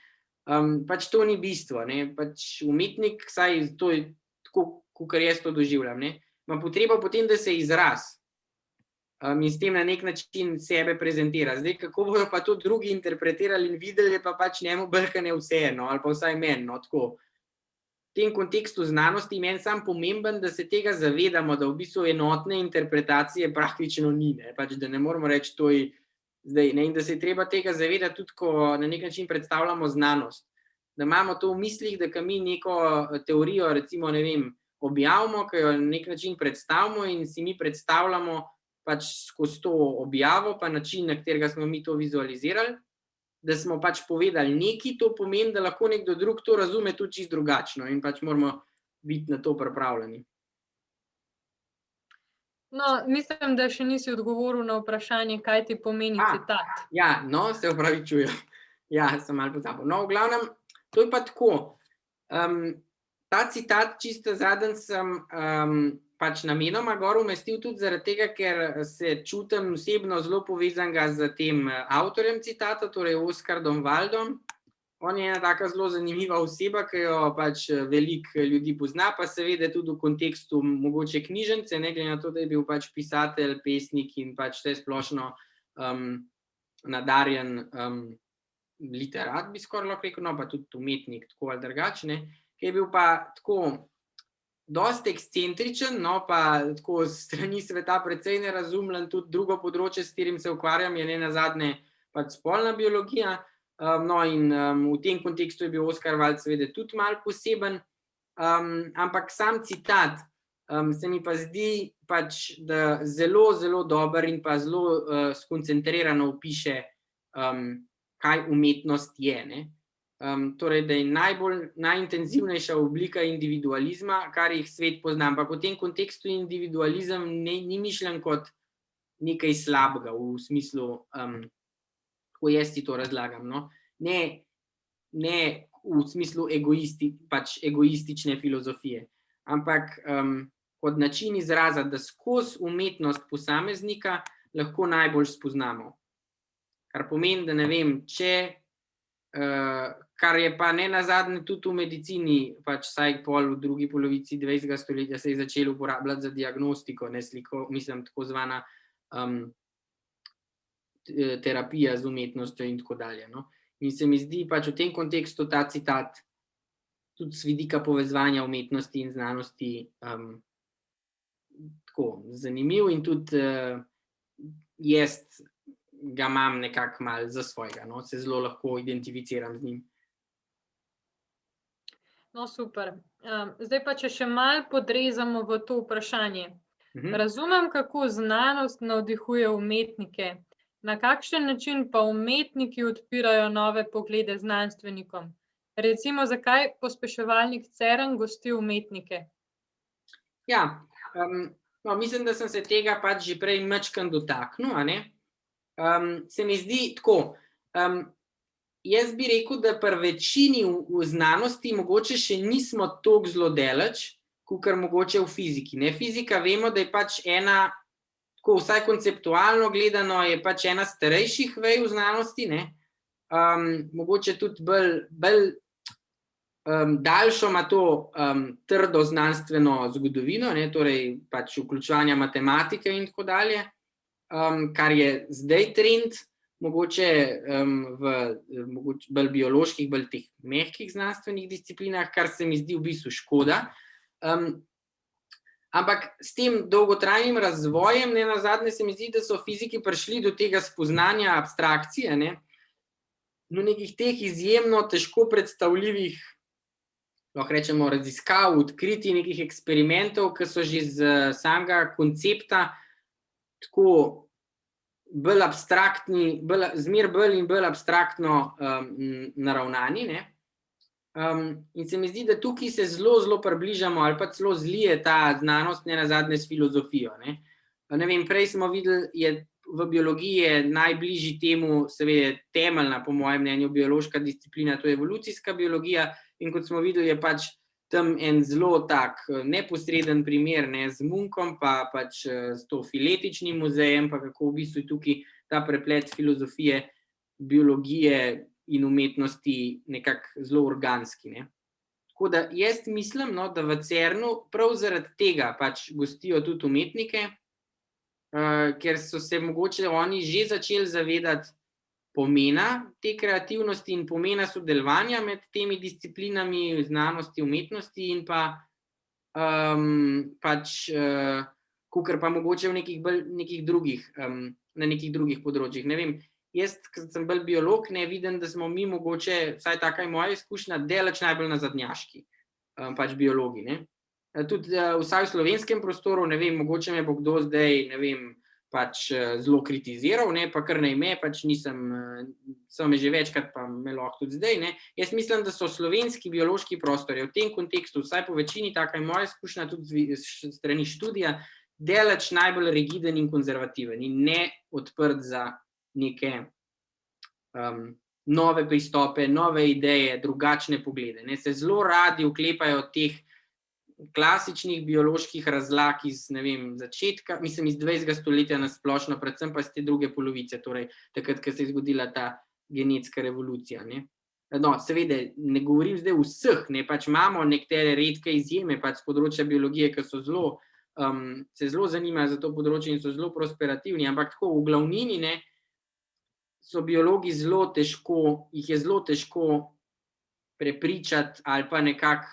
Pač to ni bistvo, ne. Pač umetnik, saj to je tako, kakor jaz to doživljam, ne, ima potrebo potem, da se izraz. In s tem na nek način sebe prezentira. Zdaj, kako bojo pa to drugi interpretirali in videli, je pa pač njemu brkane vseeno, ali pa vsaj meni, no, tako. V tem kontekstu znanosti meni sam pomemben, da se tega zavedamo, da v bistvu enotne interpretacije praktično ni, ne, pač da ne moramo reči, to je zdaj, ne, in da se je treba tega zavedati tudi, ko na nek način predstavljamo znanost. Da imamo to v mislih, da mi neko teorijo, recimo, ne vem, objavimo, ki jo na nek način predstavimo in si mi predstavljamo pač skozi to objavo, pa način, na katerega smo mi to vizualizirali, da smo pač povedali nekaj, to pomeni, da lahko nekdo drug to razume tudi čisto drugačno in pač moramo biti na to pripravljeni. No, mislim, da še nisi odgovoril na vprašanje, kaj ti pomeni citat. Ja, no, se opravičujem. Ja, sem malo pozabil. No, v glavnem, to je pa tako. Ta citat čisto zadnji sem pač namenoma gor umestil tudi zaradi tega, ker se čutim osebno zelo povezanega z tem avtorjem citata, torej Oscardom Waldom. On je ena taka zelo zanimiva oseba, ki jo pač veliko ljudi pozna, pa seveda tudi v kontekstu mogoče knjižnice, ne glede na to, da je bil pač pisatelj, pesnik in pač vse splošno nadarjen literat, bi skoraj lahko rekel, no pa tudi umetnik, tako ali drugače, ne, ki je bil pa tako dosti ekscentričen, no pa tako s strani sveta precej nerazumljen, tudi drugo področje, s katerim se ukvarjam, je nenazadnje pač spolna biologija, no in v tem kontekstu je bil Oscar Wilde seveda tudi malo poseben, ampak sam citat se mi pa zdi pač, da zelo, zelo dober in pa zelo skoncentrirano opiše, kaj umetnost je, ne. Torej, da je najintenzivnejša oblika individualizma, kar jih svet pozna, ampak v tem kontekstu individualizem ni mišljen kot nekaj slabega, v smislu, ko jaz ti to razlagam, no. Ne v smislu egoistične filozofije, ampak kot način izraza, da skozi umetnost posameznika lahko najbolj spoznamo. Kar pomeni, da ne vem, kar je pa nenazadnje tudi v medicini, pač vsaj pol v drugi polovici 20. stoletja se je začelo uporabljati za diagnostiko, ne sliko, mislim, tako zvana terapija z umetnostjo in tako dalje, no. In se mi zdi pač v tem kontekstu ta citat tudi z vidika povezovanja umetnosti in znanosti tako zanimiv in tudi jaz ga imam nekako malo za svojega, no, se zelo lahko identificiram z njim. No, super. Zdaj pa, če še malo podrezamo v to vprašanje. Razumem, kako znanost navdihuje umetnike, na kakšen način pa umetniki odpirajo nove poglede znanstvenikom? Recimo, zakaj pospeševalnik CERN gosti umetnike? Ja, no, mislim, da sem se tega pač že prej majčkeno dotaknil, a ne. Se mi zdi tako, jaz bi rekel, da pri večini v znanosti mogoče še nismo toliko zelo daleč, kakor mogoče v fiziki, ne. Fizika vemo, da je pač ena, tako vsaj konceptualno gledano, je pač ena starejših vej v znanosti, ne. Mogoče tudi bolj daljšo ima to trdo znanstveno zgodovino, ne, torej pač vključevanja matematike in tako dalje, kar je zdaj trend, mogoče v bolj bioloških, bolj teh mehkih znanstvenih disciplinah, kar se mi zdi v bistvu škoda. Ampak s tem dolgotrajnim razvojem, nenazadnje se mi zdi, da so fiziki prišli do tega spoznanja abstrakcije, ne, do nekih teh izjemno težko predstavljivih, lahko rečemo, raziskav, odkritij, nekih eksperimentov, ki so že z samega koncepta tako bolj abstraktni, zmer bolj in bolj abstraktno naravnani, ne. In se mi zdi, da tukaj se zelo, zelo približamo ali pa celo zlije ta znanost nenazadnje s filozofijo, ne. Ne vem, prej smo videli, v biologiji je najbližji temu, seveda temeljna, po mojem mnenju, biološka disciplina, to je evolucijska biologija, in kot smo videli, je pač tam en zelo tak neposreden primer, ne, z Munkom, pa pač s to filetičnim muzejem, pa kako v bistvu tukaj ta preplet filozofije, biologije in umetnosti nekako zelo organski, ne. Tako da jaz mislim, no, da v CERN-u prav zaradi tega pač gostijo tudi umetnike, ker so se mogoče oni že začeli zavedati pomena te kreativnosti in pomena sodelovanja med temi disciplinami znanosti, umetnosti in pa pač kakor pa mogoče v nekih drugih, na nekih drugih področjih. Ne vem, jaz, ker sem bolj biolog, ne vidim, da smo mi mogoče, vsaj taka je moja izkušnja, daleč najbolj nazadnjaški, pač biologi, ne. Tudi vsaj v slovenskem prostoru, ne vem, mogoče me bo kdo zdaj, ne vem, pač zelo kritiziral, ne, pa kar naj me, pač nisem, so me že večkrat, pa me lahko tudi zdaj, ne. Jaz mislim, da so slovenski biološki prostori v tem kontekstu, vsaj po večini, taka je moja izkušnja tudi s strani študija, daleč najbolj rigiden in konzervativen in ne odprt za neke nove pristope, nove ideje, drugačne poglede, ne. Se zelo radi oklepajo teh klasičnih bioloških razlag iz, ne vem, začetka, mislim iz 20. stoletja na splošno, predvsem pa iz te druge polovice, torej takrat, ko se je zgodila ta genetska revolucija, ne. No, seveda, ne govorim zdaj vseh, ne, pač imamo nekatere redke izjeme pač s področja biologije, ki so zelo, se zelo zanimajo za to področje in so zelo prosperativni, ampak tako v glavnini, ne, so biologi zelo težko, jih je zelo težko prepričati ali pa nekako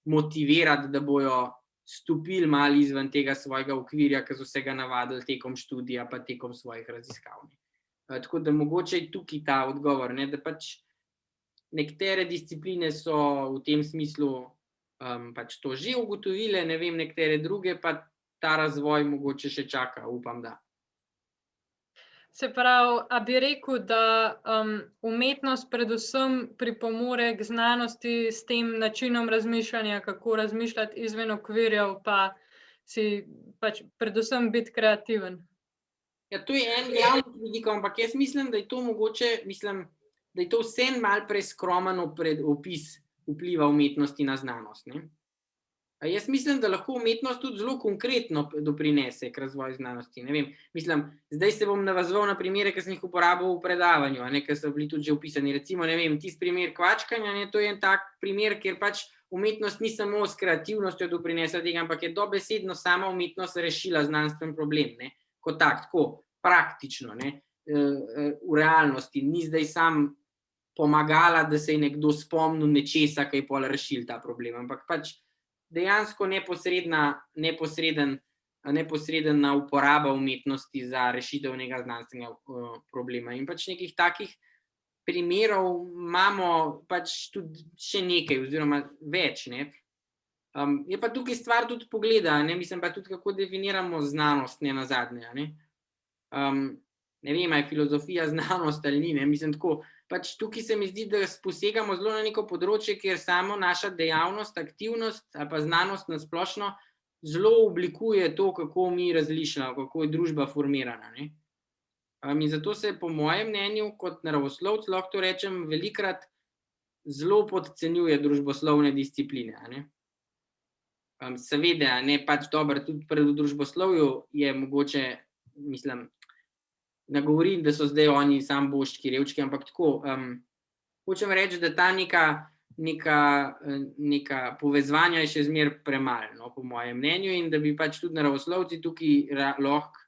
motivirati, da bojo stopili malo izven tega svojega okvirja, ki so se ga navadili tekom študija pa tekom svojih raziskav. Tako da mogoče je tukaj ta odgovor, ne, da pač nekatere discipline so v tem smislu pač to že ugotovile, ne vem, nekatere druge pa ta razvoj mogoče še čaka, upam, da. Se pravi, a bi rekel, da umetnost predvsem pripomore k znanosti s tem načinom razmišljanja, kako razmišljati izven okvirjev, pa si pač predvsem biti kreativen? Ja, to je en glavnih vidikov, ampak jaz mislim, da je to mogoče, da je to vseeno malo preskromen opis vpliva umetnosti na znanost, ne. Jaz mislim, da lahko umetnost tudi zelo konkretno doprinese k razvoju znanosti, ne vem, mislim, zdaj se bom navezoval na primere, ki sem jih uporabil v predavanju, a ne, ki so bili tudi že opisani, recimo, ne vem, tisti primer kvačkanja, ne, to je en tak primer, kjer pač umetnost ni samo s kreativnostjo doprinesla tega, ampak je dobesedno sama umetnost rešila znanstven problem, ne, kot tak, tako, praktično, ne, v realnosti, ni zdaj sam pomagala, da se je nekdo spomnil nečesa, ki je pol rešil ta problem, ampak pač dejansko neposredna uporaba umetnosti za rešitev nekega znanstvenega problema. In pač nekih takih primerov imamo pač tudi še nekaj oziroma več, ne. Je pa tukaj stvar tudi pogleda, ne, mislim pa tudi, kako definiramo znanost, ne nazadnje, a ne. Ne vem, a je filozofija znanost ali ni, ne, mislim tako, pač tukaj se mi zdi, da posegamo zelo na neko področje, kjer samo naša dejavnost, aktivnost ali pa znanost na splošno zelo oblikuje to, kako mi razmišljamo, kako je družba formirana, ne. In zato se po mojem mnenju kot naravoslovec, lahko to rečem, velikokrat zelo podcenjuje družboslovne discipline, a ne. Seveda, ne, pač dobro, tudi pri družboslovju je mogoče, mislim, ne govorim, da so zdaj oni samo božčki, revčki, ampak tako, hočem reči, da ta neka povezovanja je še zmeraj premalo, no, po mojem mnenju, in da bi pač tudi naravoslovci tukaj lahko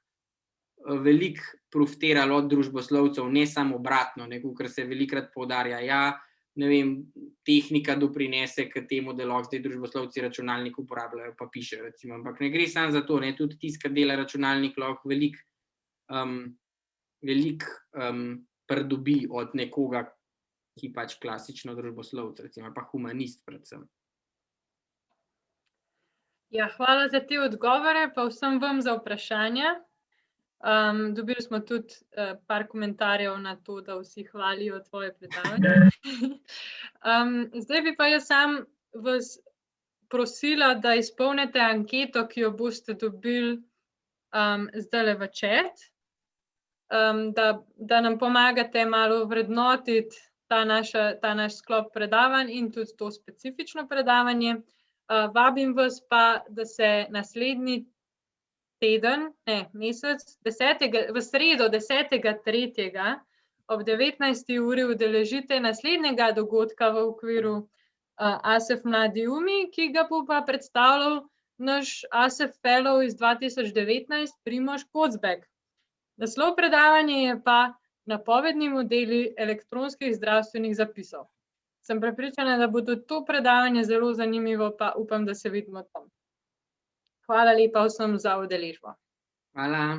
veliko profitirali od družboslovcev, ne samo obratno, ne, kakor se velikokrat poudarja, ja, ne vem, tehnika doprinese k temu, da lahko zdaj družboslovci računalnik uporabljajo pa pišejo, recimo, ampak ne gre samo za to, ne, tudi tisti, ki dela računalnik, lahko veliko pridobi od nekoga, ki pač klasično družboslovec, recimo, pa humanist predvsem. Ja, hvala za te odgovore, pa vsem vam za vprašanja. Dobili smo tudi par komentarjev na to, da vsi hvalijo tvoje predavanje. Zdaj bi pa jaz sam vas prosila, da izpolnite anketo, ki jo boste dobili zdajle v chat. Da nam pomagate malo vrednotiti ta naš sklop predavanj in tudi to specifično predavanje. Vabim vas pa, da se naslednji teden, mesec, v sredo 10.3. ob 19. uri udeležite naslednjega dogodka v okviru ASEF Mladi Umi, ki ga bo pa predstavljal naš ASEF Fellow iz 2019, Primož Kocbek. Naslov predavanja je pa Napovedni modeli elektronskih zdravstvenih zapisov. Sem prepričana, da bo tudi to predavanje zelo zanimivo, pa upam, da se vidimo tam. Hvala lepa vsem za udeležbo. Hvala.